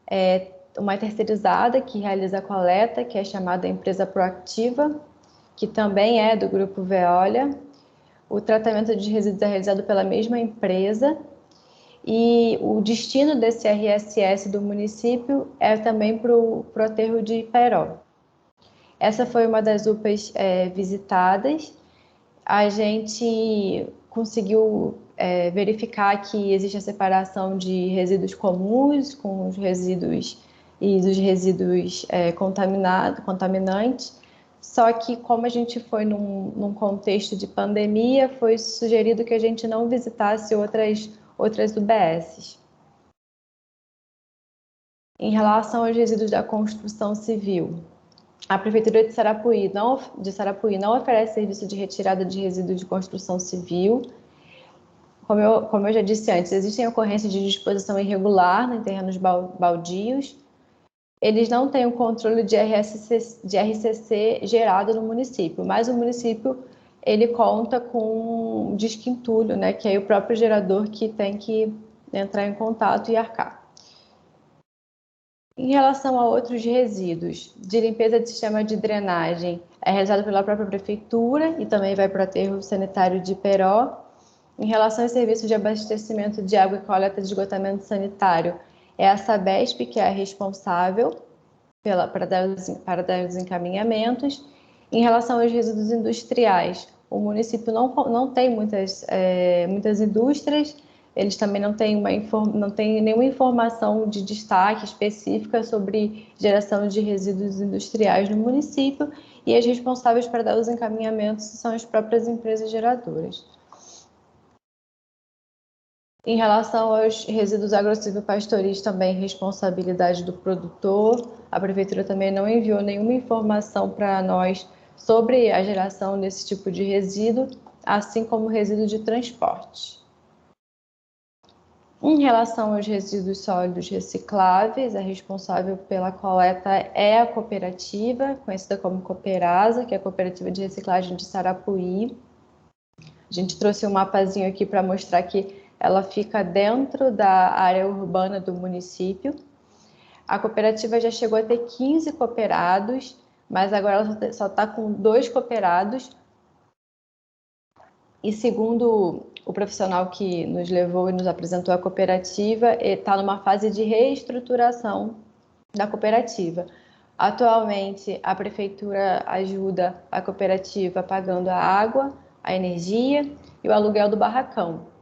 é uma terceirizada que realiza a coleta, que é chamada Empresa Proativa, que também é do Grupo Veolia. O tratamento de resíduos é realizado pela mesma empresa e o destino desse RSS do município é também para o aterro de Iperó. Essa foi uma das UPAs visitadas. A gente conseguiu verificar que existe a separação de resíduos comuns com os resíduos e dos resíduos contaminantes. Só que, como a gente foi num contexto de pandemia, foi sugerido que a gente não visitasse outras UBSs. Em relação aos resíduos da construção civil, a Prefeitura de Sarapuí não oferece serviço de retirada de resíduos de construção civil. Como eu já disse antes, existem ocorrências de disposição irregular em terrenos baldios. Eles não têm o controle de RCC gerado no município, mas o município ele conta com um desquintulho, né, que é o próprio gerador que tem que entrar em contato e arcar. Em relação a outros resíduos, de limpeza de sistema de drenagem, é realizado pela própria Prefeitura e também vai para o aterro sanitário de Iperó. Em relação aos serviços de abastecimento de água e coleta de esgotamento sanitário, é a Sabesp que é a responsável para dar os encaminhamentos. Em relação aos resíduos industriais, o município não tem muitas indústrias, eles também não têm nenhuma informação de destaque específica sobre geração de resíduos industriais no município, e as responsáveis para dar os encaminhamentos são as próprias empresas geradoras. Em relação aos resíduos agro-silvopastoris, também responsabilidade do produtor. A Prefeitura também não enviou nenhuma informação para nós sobre a geração desse tipo de resíduo, assim como resíduo de transporte. Em relação aos resíduos sólidos recicláveis, a responsável pela coleta é a cooperativa, conhecida como Cooperasa, que é a Cooperativa de Reciclagem de Sarapuí. A gente trouxe um mapazinho aqui para mostrar que ela fica dentro da área urbana do município. A cooperativa já chegou a ter 15 cooperados, mas agora ela só está com 2 cooperados. E segundo o profissional que nos levou e nos apresentou a cooperativa, está numa fase de reestruturação da cooperativa. Atualmente, a prefeitura ajuda a cooperativa pagando a água, a energia e o aluguel do barracão.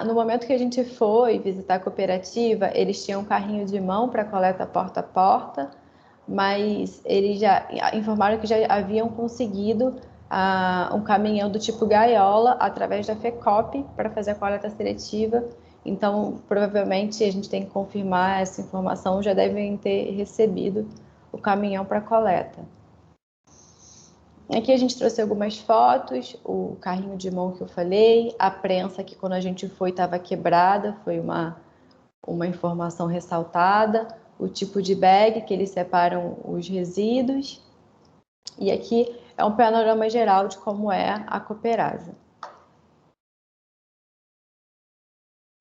No momento que a gente foi visitar a cooperativa, eles tinham um carrinho de mão para coleta porta a porta, mas eles já informaram que já haviam conseguido um caminhão do tipo gaiola através da FECOP para fazer a coleta seletiva. Então, provavelmente, a gente tem que confirmar essa informação, já devem ter recebido o caminhão para coleta. Aqui a gente trouxe algumas fotos, o carrinho de mão que eu falei, a prensa que quando a gente foi estava quebrada, foi uma informação ressaltada, o tipo de bag que eles separam os resíduos. E aqui é um panorama geral de como é a Cooperasa.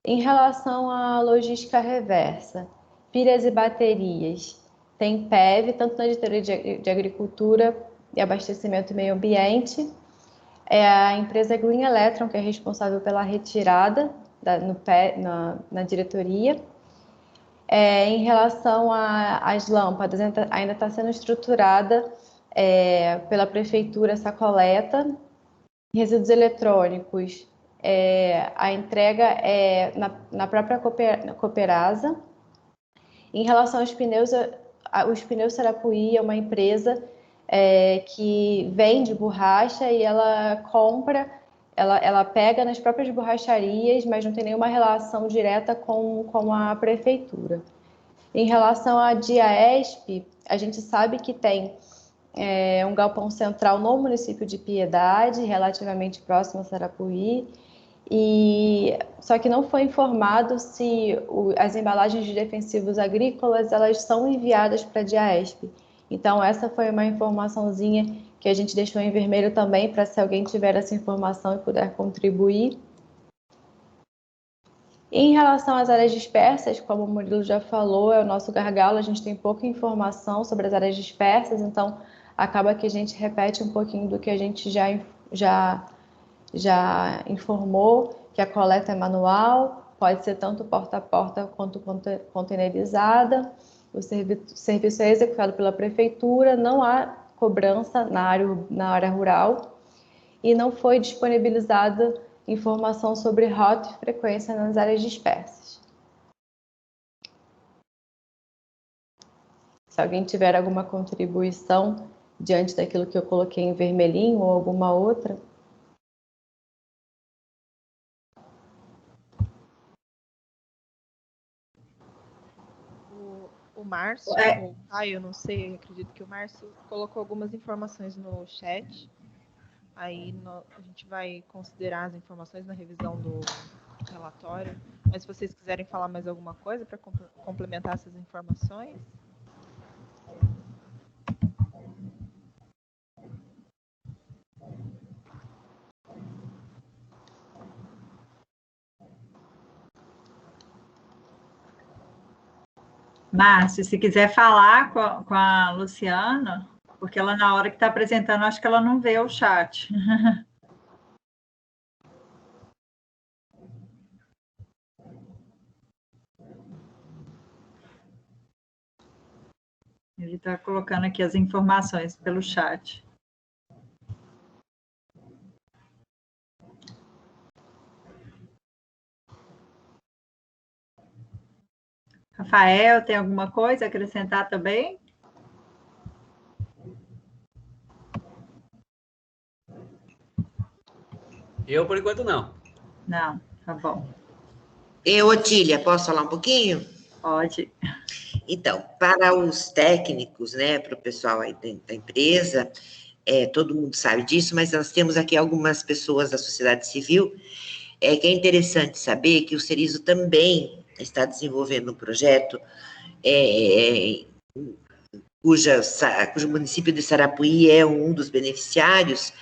Em relação à logística reversa, pilhas e baterias, tem PEV, tanto na Diretoria de Agricultura e Abastecimento e Meio Ambiente. É a empresa Green Electron, que é responsável pela retirada na diretoria. Em relação às lâmpadas, ainda está sendo estruturada pela prefeitura essa coleta. Resíduos eletrônicos, a entrega é na própria Cooperasa. Em relação aos pneus, os Pneus Sarapuí é uma empresa que vende borracha e ela compra, ela pega nas próprias borracharias, mas não tem nenhuma relação direta com a prefeitura. Em relação à Diaesp, a gente sabe que tem um galpão central no município de Piedade, relativamente próximo a Sarapuí, Só que não foi informado se as embalagens de defensivos agrícolas elas são enviadas para a DIAESP. Então, essa foi uma informaçãozinha que a gente deixou em vermelho também, para se alguém tiver essa informação e puder contribuir. Em relação às áreas dispersas, como o Murilo já falou, é o nosso gargalo, a gente tem pouca informação sobre as áreas dispersas, então acaba que a gente repete um pouquinho do que a gente já informou, que a coleta é manual, pode ser tanto porta a porta quanto containerizada, o serviço é executado pela prefeitura, não há cobrança na área rural e não foi disponibilizada informação sobre rota e frequência nas áreas dispersas. Se alguém tiver alguma contribuição diante daquilo que eu coloquei em vermelhinho ou alguma outra. O Márcio, ou Caio, não sei, acredito que o Márcio colocou algumas informações no chat. Aí a gente vai considerar as informações na revisão do relatório. Mas se vocês quiserem falar mais alguma coisa para complementar essas informações. Márcio, se quiser falar com a Luciana, porque ela, na hora que está apresentando, acho que ela não vê o chat. Ele está colocando aqui as informações pelo chat. Rafael, tem alguma coisa a acrescentar também? Eu, por enquanto, não. Não, tá bom. Otília, posso falar um pouquinho? Pode. Então, para os técnicos, né, para o pessoal aí da empresa, todo mundo sabe disso, mas nós temos aqui algumas pessoas da sociedade civil, que é interessante saber que o Cerizo também está desenvolvendo um projeto cujo município de Sarapuí é um dos beneficiários,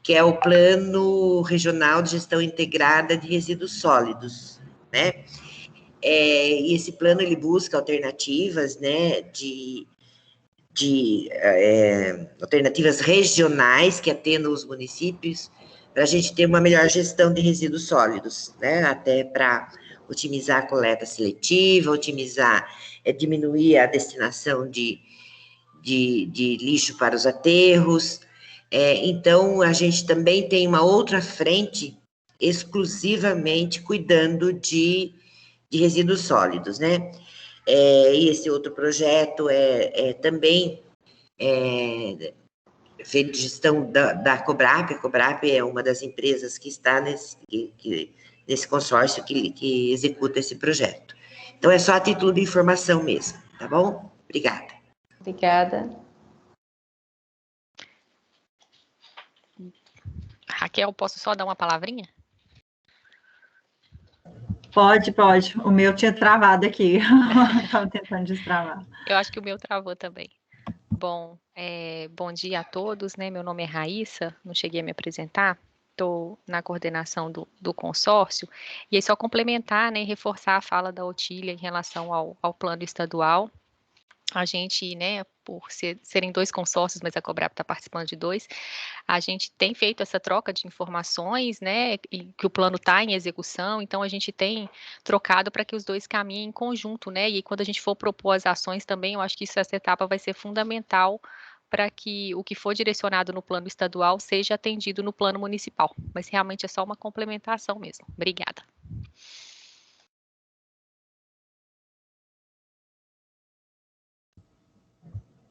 que é o Plano Regional de Gestão Integrada de Resíduos Sólidos, né? E esse plano, ele busca alternativas, né, alternativas regionais que atendam os municípios, para a gente ter uma melhor gestão de resíduos sólidos, né, até para otimizar a coleta seletiva, diminuir a destinação de lixo para os aterros. Então, a gente também tem uma outra frente exclusivamente cuidando de resíduos sólidos, né? E esse outro projeto também feito de gestão da Cobrap. A Cobrap é uma das empresas que está nesse consórcio que executa esse projeto. Então, é só a título de informação mesmo, tá bom? Obrigada. Obrigada. Raquel, posso só dar uma palavrinha? Pode. O meu tinha travado aqui. Estava tentando destravar. Eu acho que o meu travou também. Bom, bom dia a todos, né? Meu nome é Raíssa, não cheguei a me apresentar, estou na coordenação do consórcio, e aí só complementar, né, e reforçar a fala da Otília em relação ao plano estadual. A gente, né, por serem 2 consórcios, mas a Cobrap está participando de 2, a gente tem feito essa troca de informações, né, e que o plano está em execução, então a gente tem trocado para que os 2 caminhem em conjunto, né, e quando a gente for propor as ações também, eu acho que essa etapa vai ser fundamental para que o que for direcionado no plano estadual seja atendido no plano municipal, mas realmente é só uma complementação mesmo. Obrigada.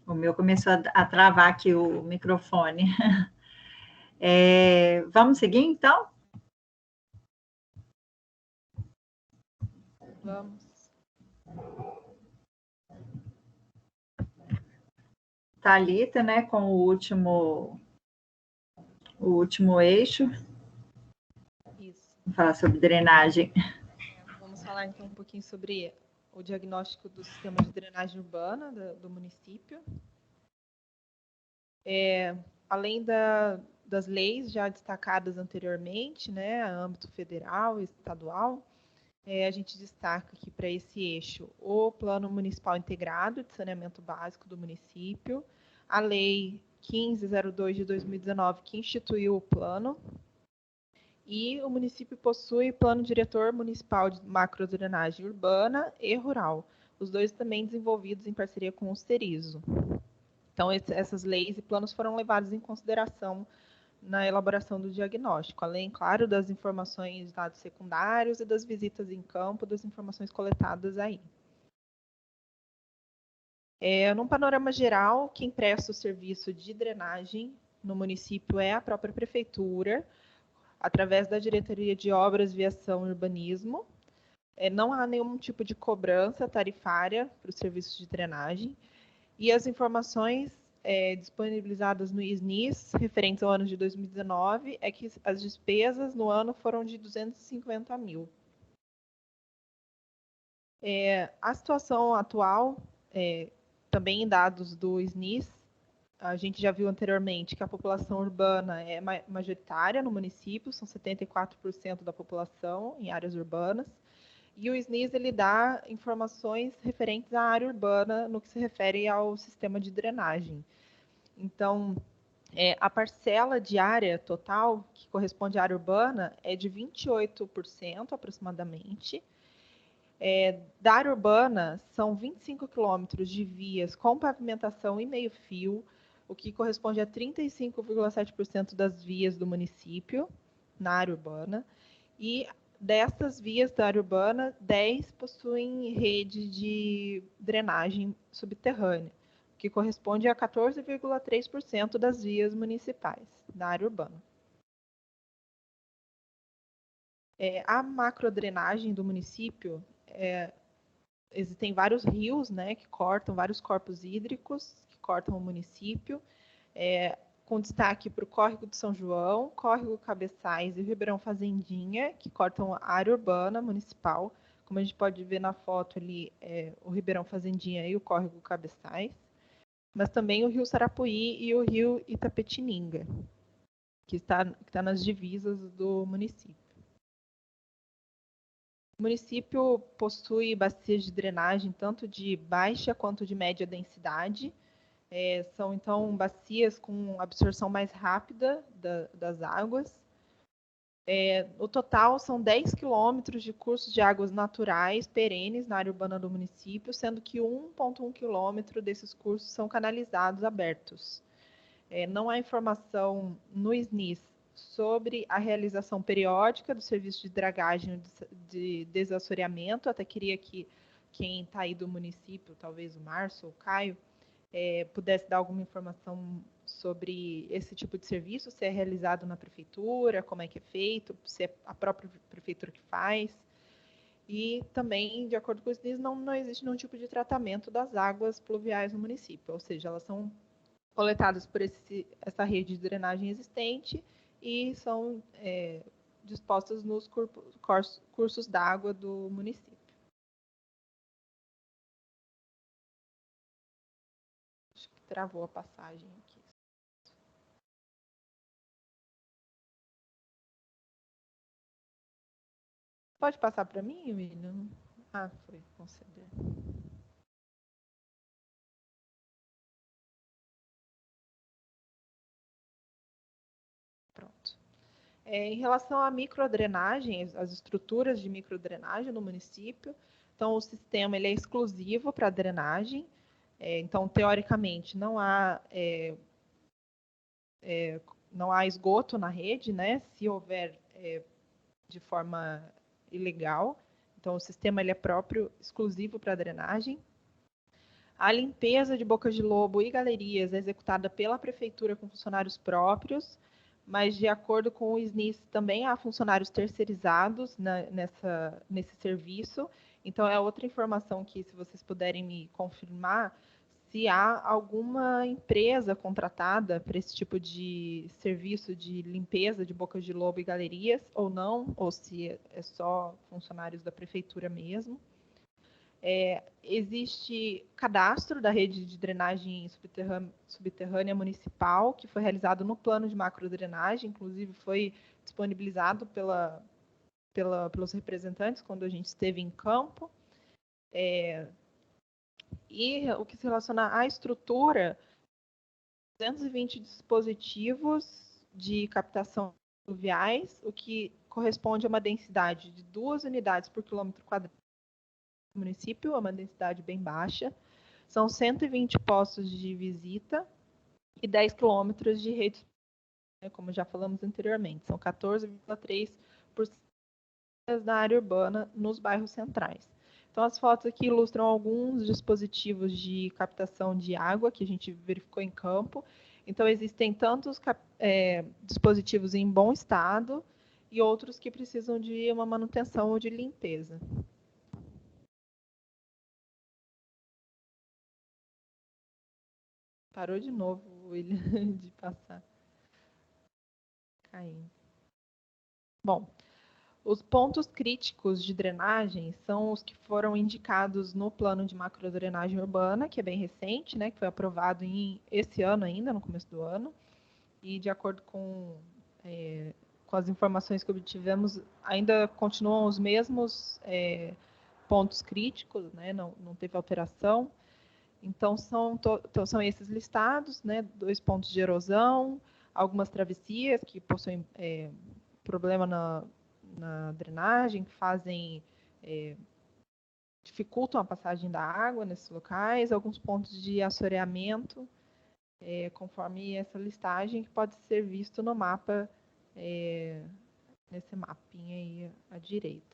O meu começou a travar aqui o microfone. Vamos seguir, então? Vamos. Thalita, né, com o último eixo. Isso. Vamos falar sobre drenagem. Vamos falar então um pouquinho sobre o diagnóstico do sistema de drenagem urbana do município. Além das leis já destacadas anteriormente, né, a âmbito federal e estadual, a gente destaca aqui para esse eixo o Plano Municipal Integrado de Saneamento Básico do município, a Lei 1502 de 2019, que instituiu o plano, e o município possui Plano Diretor Municipal de Macrodrenagem Urbana e Rural, os dois também desenvolvidos em parceria com o Cerizo. Então, essas leis e planos foram levados em consideração na elaboração do diagnóstico, além, claro, das informações, dados secundários e das visitas em campo, das informações coletadas aí. Num panorama geral, quem presta o serviço de drenagem no município é a própria prefeitura, através da Diretoria de Obras, Viação e Urbanismo. Não há nenhum tipo de cobrança tarifária para os serviços de drenagem, e as informações disponibilizadas no ISNIS, referentes ao ano de 2019, é que as despesas no ano foram de 250 mil. A situação atual, também em dados do ISNIS, a gente já viu anteriormente que a população urbana é majoritária no município, são 74% da população em áreas urbanas, e o ISNIS ele dá informações referentes à área urbana no que se refere ao sistema de drenagem. Então, a parcela de área total, que corresponde à área urbana, é de 28% aproximadamente. Da área urbana, são 25 quilômetros de vias com pavimentação e meio-fio, o que corresponde a 35,7% das vias do município na área urbana. E dessas vias da área urbana, 10 possuem rede de drenagem subterrânea, o que corresponde a 14,3% das vias municipais na área urbana. A macrodrenagem do município, existem vários rios, né, que cortam, vários corpos hídricos que cortam o município, com destaque para o Córrego de São João, Córrego Cabeçais e o Ribeirão Fazendinha, que cortam a área urbana municipal. Como a gente pode ver na foto ali, o Ribeirão Fazendinha e o Córrego Cabeçais, mas também o Rio Sarapuí e o Rio Itapetininga, que está nas divisas do município. O município possui bacias de drenagem tanto de baixa quanto de média densidade. São, então, bacias com absorção mais rápida das águas. O total são 10 quilômetros de cursos de águas naturais perenes na área urbana do município, sendo que 1,1 quilômetro desses cursos são canalizados abertos. Não há informação no ISNIS sobre a realização periódica do serviço de dragagem de desassoreamento. Até queria que quem está aí do município, talvez o Márcio ou o Caio, pudesse dar alguma informação sobre esse tipo de serviço, se é realizado na prefeitura, como é que é feito, se é a própria prefeitura que faz. E também, de acordo com os ISNIS, não existe nenhum tipo de tratamento das águas pluviais no município, ou seja, elas são coletadas por essa rede de drenagem existente e são dispostas nos cursos d'água do município. Acho que travou a passagem aqui. Pode passar para mim, William? Ah, foi conceder. Pronto. Em relação à microdrenagem, as estruturas de microdrenagem no município, então o sistema ele é exclusivo para drenagem, então teoricamente não há esgoto na rede, né? Se houver de forma ilegal, então o sistema ele é próprio, exclusivo para drenagem. A limpeza de bocas de lobo e galerias é executada pela prefeitura com funcionários próprios, mas de acordo com o ISNIS também há funcionários terceirizados nesse serviço. Então é outra informação que, se vocês puderem me confirmar, se há alguma empresa contratada para esse tipo de serviço de limpeza de bocas de lobo e galerias ou não, ou se é só funcionários da prefeitura mesmo. Existe cadastro da rede de drenagem subterrânea municipal, que foi realizado no plano de macrodrenagem, inclusive foi disponibilizado pelos representantes quando a gente esteve em campo. E o que se relaciona à estrutura, 220 dispositivos de captação fluviais, o que corresponde a uma densidade de 2 unidades por quilômetro quadrado no município, é uma densidade bem baixa. São 120 postos de visita e 10 quilômetros de rede, como já falamos anteriormente. São 14,3% da área urbana nos bairros centrais. Então, as fotos aqui ilustram alguns dispositivos de captação de água que a gente verificou em campo. Então, existem tantos dispositivos em bom estado e outros que precisam de uma manutenção ou de limpeza. Parou de novo, William, de passar. Caindo. Bom, os pontos críticos de drenagem são os que foram indicados no plano de macrodrenagem urbana, que é bem recente, né, que foi aprovado esse ano ainda, no começo do ano, e de acordo com as informações que obtivemos, ainda continuam os mesmos pontos críticos, né, não teve alteração. Então, são esses listados, né, 2 pontos de erosão, algumas travessias que possuem problema na drenagem, que dificultam a passagem da água nesses locais, alguns pontos de assoreamento, conforme essa listagem, que pode ser visto no mapa, nesse mapinha aí à direita.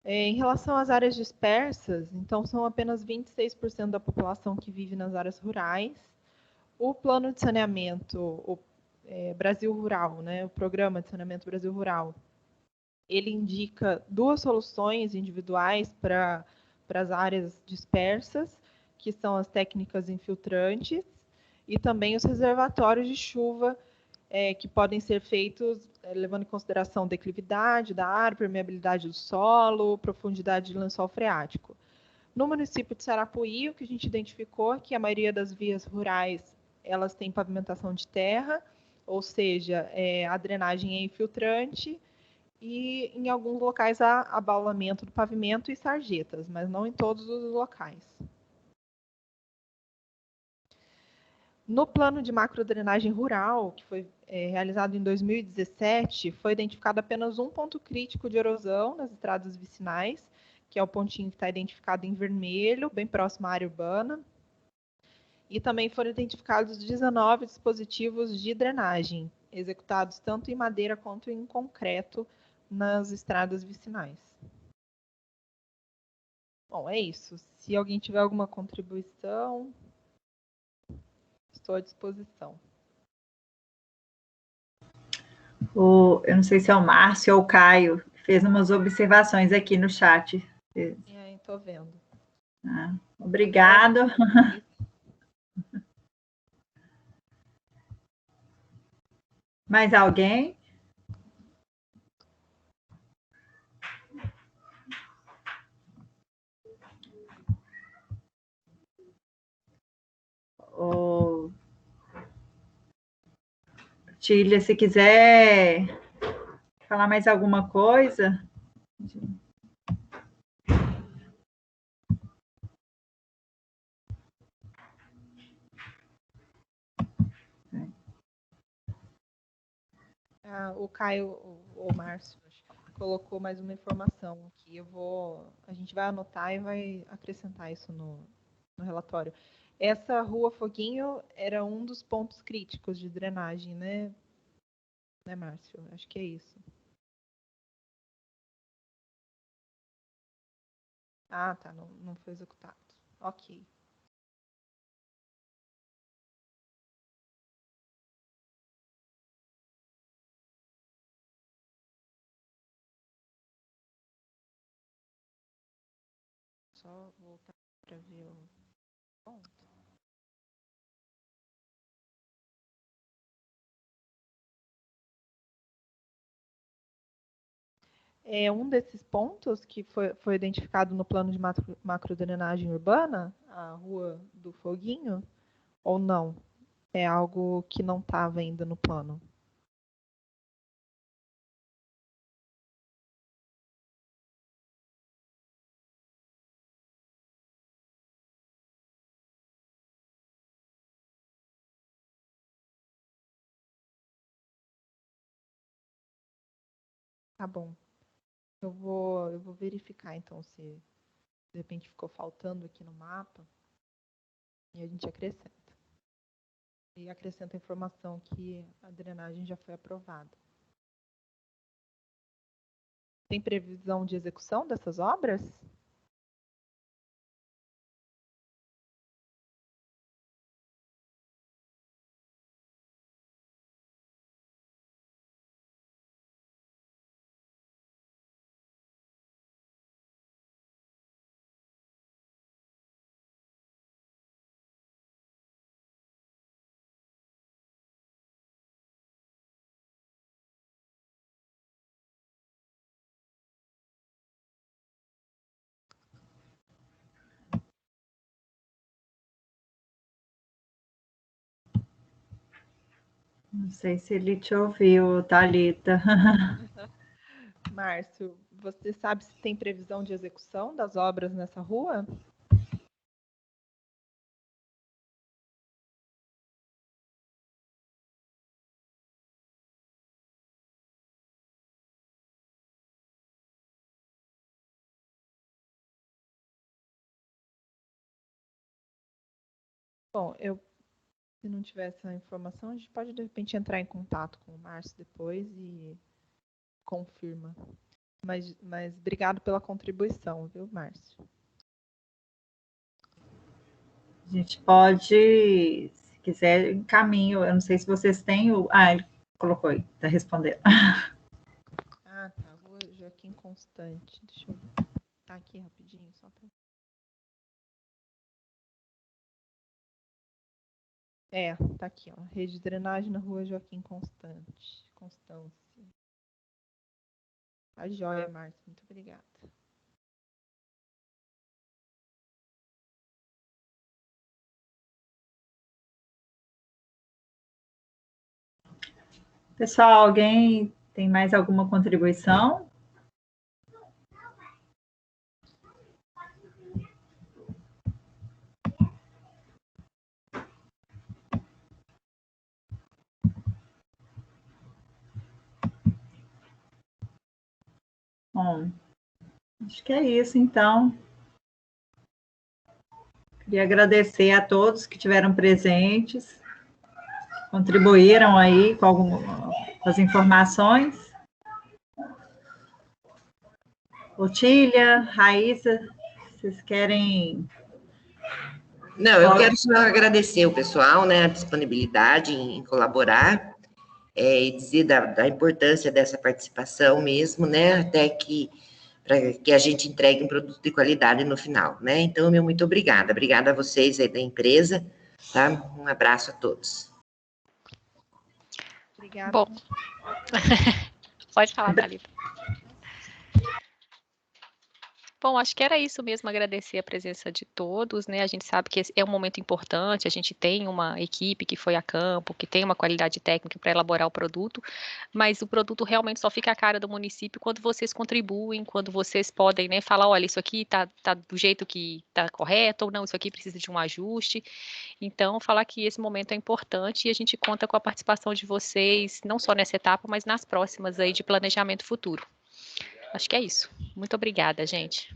Em relação às áreas dispersas, então são apenas 26% da população que vive nas áreas rurais. O plano de saneamento, Brasil Rural, né, o programa de saneamento Brasil Rural, ele indica 2 soluções individuais para as áreas dispersas, que são as técnicas infiltrantes e também os reservatórios de chuva, que podem ser feitos levando em consideração declividade da área, permeabilidade do solo, profundidade de lençol freático. No município de Sarapuí, o que a gente identificou é que a maioria das vias rurais elas têm pavimentação de terra, ou seja, a drenagem é infiltrante, e em alguns locais há abaulamento do pavimento e sarjetas, mas não em todos os locais. No plano de macrodrenagem rural, que foi realizado em 2017, foi identificado apenas um ponto crítico de erosão nas estradas vicinais, que é o pontinho que está identificado em vermelho, bem próximo à área urbana. E também foram identificados 19 dispositivos de drenagem, executados tanto em madeira quanto em concreto nas estradas vicinais. Bom, é isso. Se alguém tiver alguma contribuição, estou à disposição. Eu não sei se é o Márcio ou o Caio, fez umas observações aqui no chat. Estou vendo. Obrigado. Mais alguém? Tília, se quiser falar mais alguma coisa. O Caio, ou o Márcio, colocou mais uma informação aqui. A gente vai anotar e vai acrescentar isso no relatório. Essa Rua Foguinho era um dos pontos críticos de drenagem, né? Né, Márcio? Acho que é isso. Ah, tá. Não foi executado. Ok. só voltar para ver o ponto. Um desses pontos que foi identificado no plano de macrodrenagem urbana, a Rua do Foguinho, ou não? É algo que não estava ainda no plano? Tá bom. Eu vou verificar, então, se de repente ficou faltando aqui no mapa. E a gente acrescenta. E acrescenta a informação que a drenagem já foi aprovada. Tem previsão de execução dessas obras? Não sei se ele te ouviu, Thalita. Márcio, você sabe se tem previsão de execução das obras nessa rua? Bom, se não tiver essa informação, a gente pode, de repente, entrar em contato com o Márcio depois e confirma. Mas obrigado pela contribuição, viu, Márcio? A gente pode, se quiser, encaminho. Eu não sei se vocês têm o... ele colocou aí, está respondendo. Tá. Rua Joaquim Constante. Deixa eu tá aqui rapidinho, só para... tá aqui, ó. Rede de drenagem na Rua Joaquim Constância. Tá joia, Márcio. Muito obrigada. Pessoal, alguém tem mais alguma contribuição? Bom, acho que é isso, então. Queria agradecer a todos que estiveram presentes, contribuíram aí com as informações. Otília, Raíssa, vocês querem... Não, eu quero só agradecer o pessoal, né, a disponibilidade em colaborar, e dizer da importância dessa participação mesmo, né, até para que a gente entregue um produto de qualidade no final, né? Então, muito obrigada. Obrigada a vocês aí da empresa, tá? Um abraço a todos. Obrigada. Bom, pode falar, Thalita. Bom, acho que era isso mesmo, agradecer a presença de todos, né? A gente sabe que esse é um momento importante, a gente tem uma equipe que foi a campo, que tem uma qualidade técnica para elaborar o produto, mas o produto realmente só fica a cara do município quando vocês contribuem, quando vocês podem, né, falar, olha, isso aqui tá do jeito que tá correto, ou não, isso aqui precisa de um ajuste. Então, falar que esse momento é importante e a gente conta com a participação de vocês, não só nessa etapa, mas nas próximas aí de planejamento futuro. Acho que é isso. Muito obrigada, gente.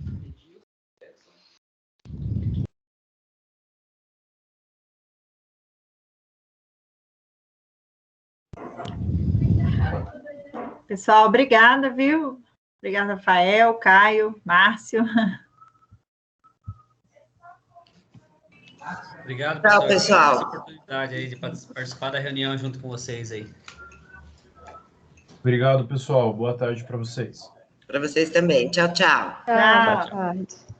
Pessoal, obrigada, viu? Obrigada, Rafael, Caio, Márcio. Obrigado, Tchau, pessoal. Essa oportunidade aí de participar da reunião junto com vocês aí. Obrigado, pessoal. Boa tarde para vocês. Para vocês também. Tchau, tchau. Tchau. Boa tarde.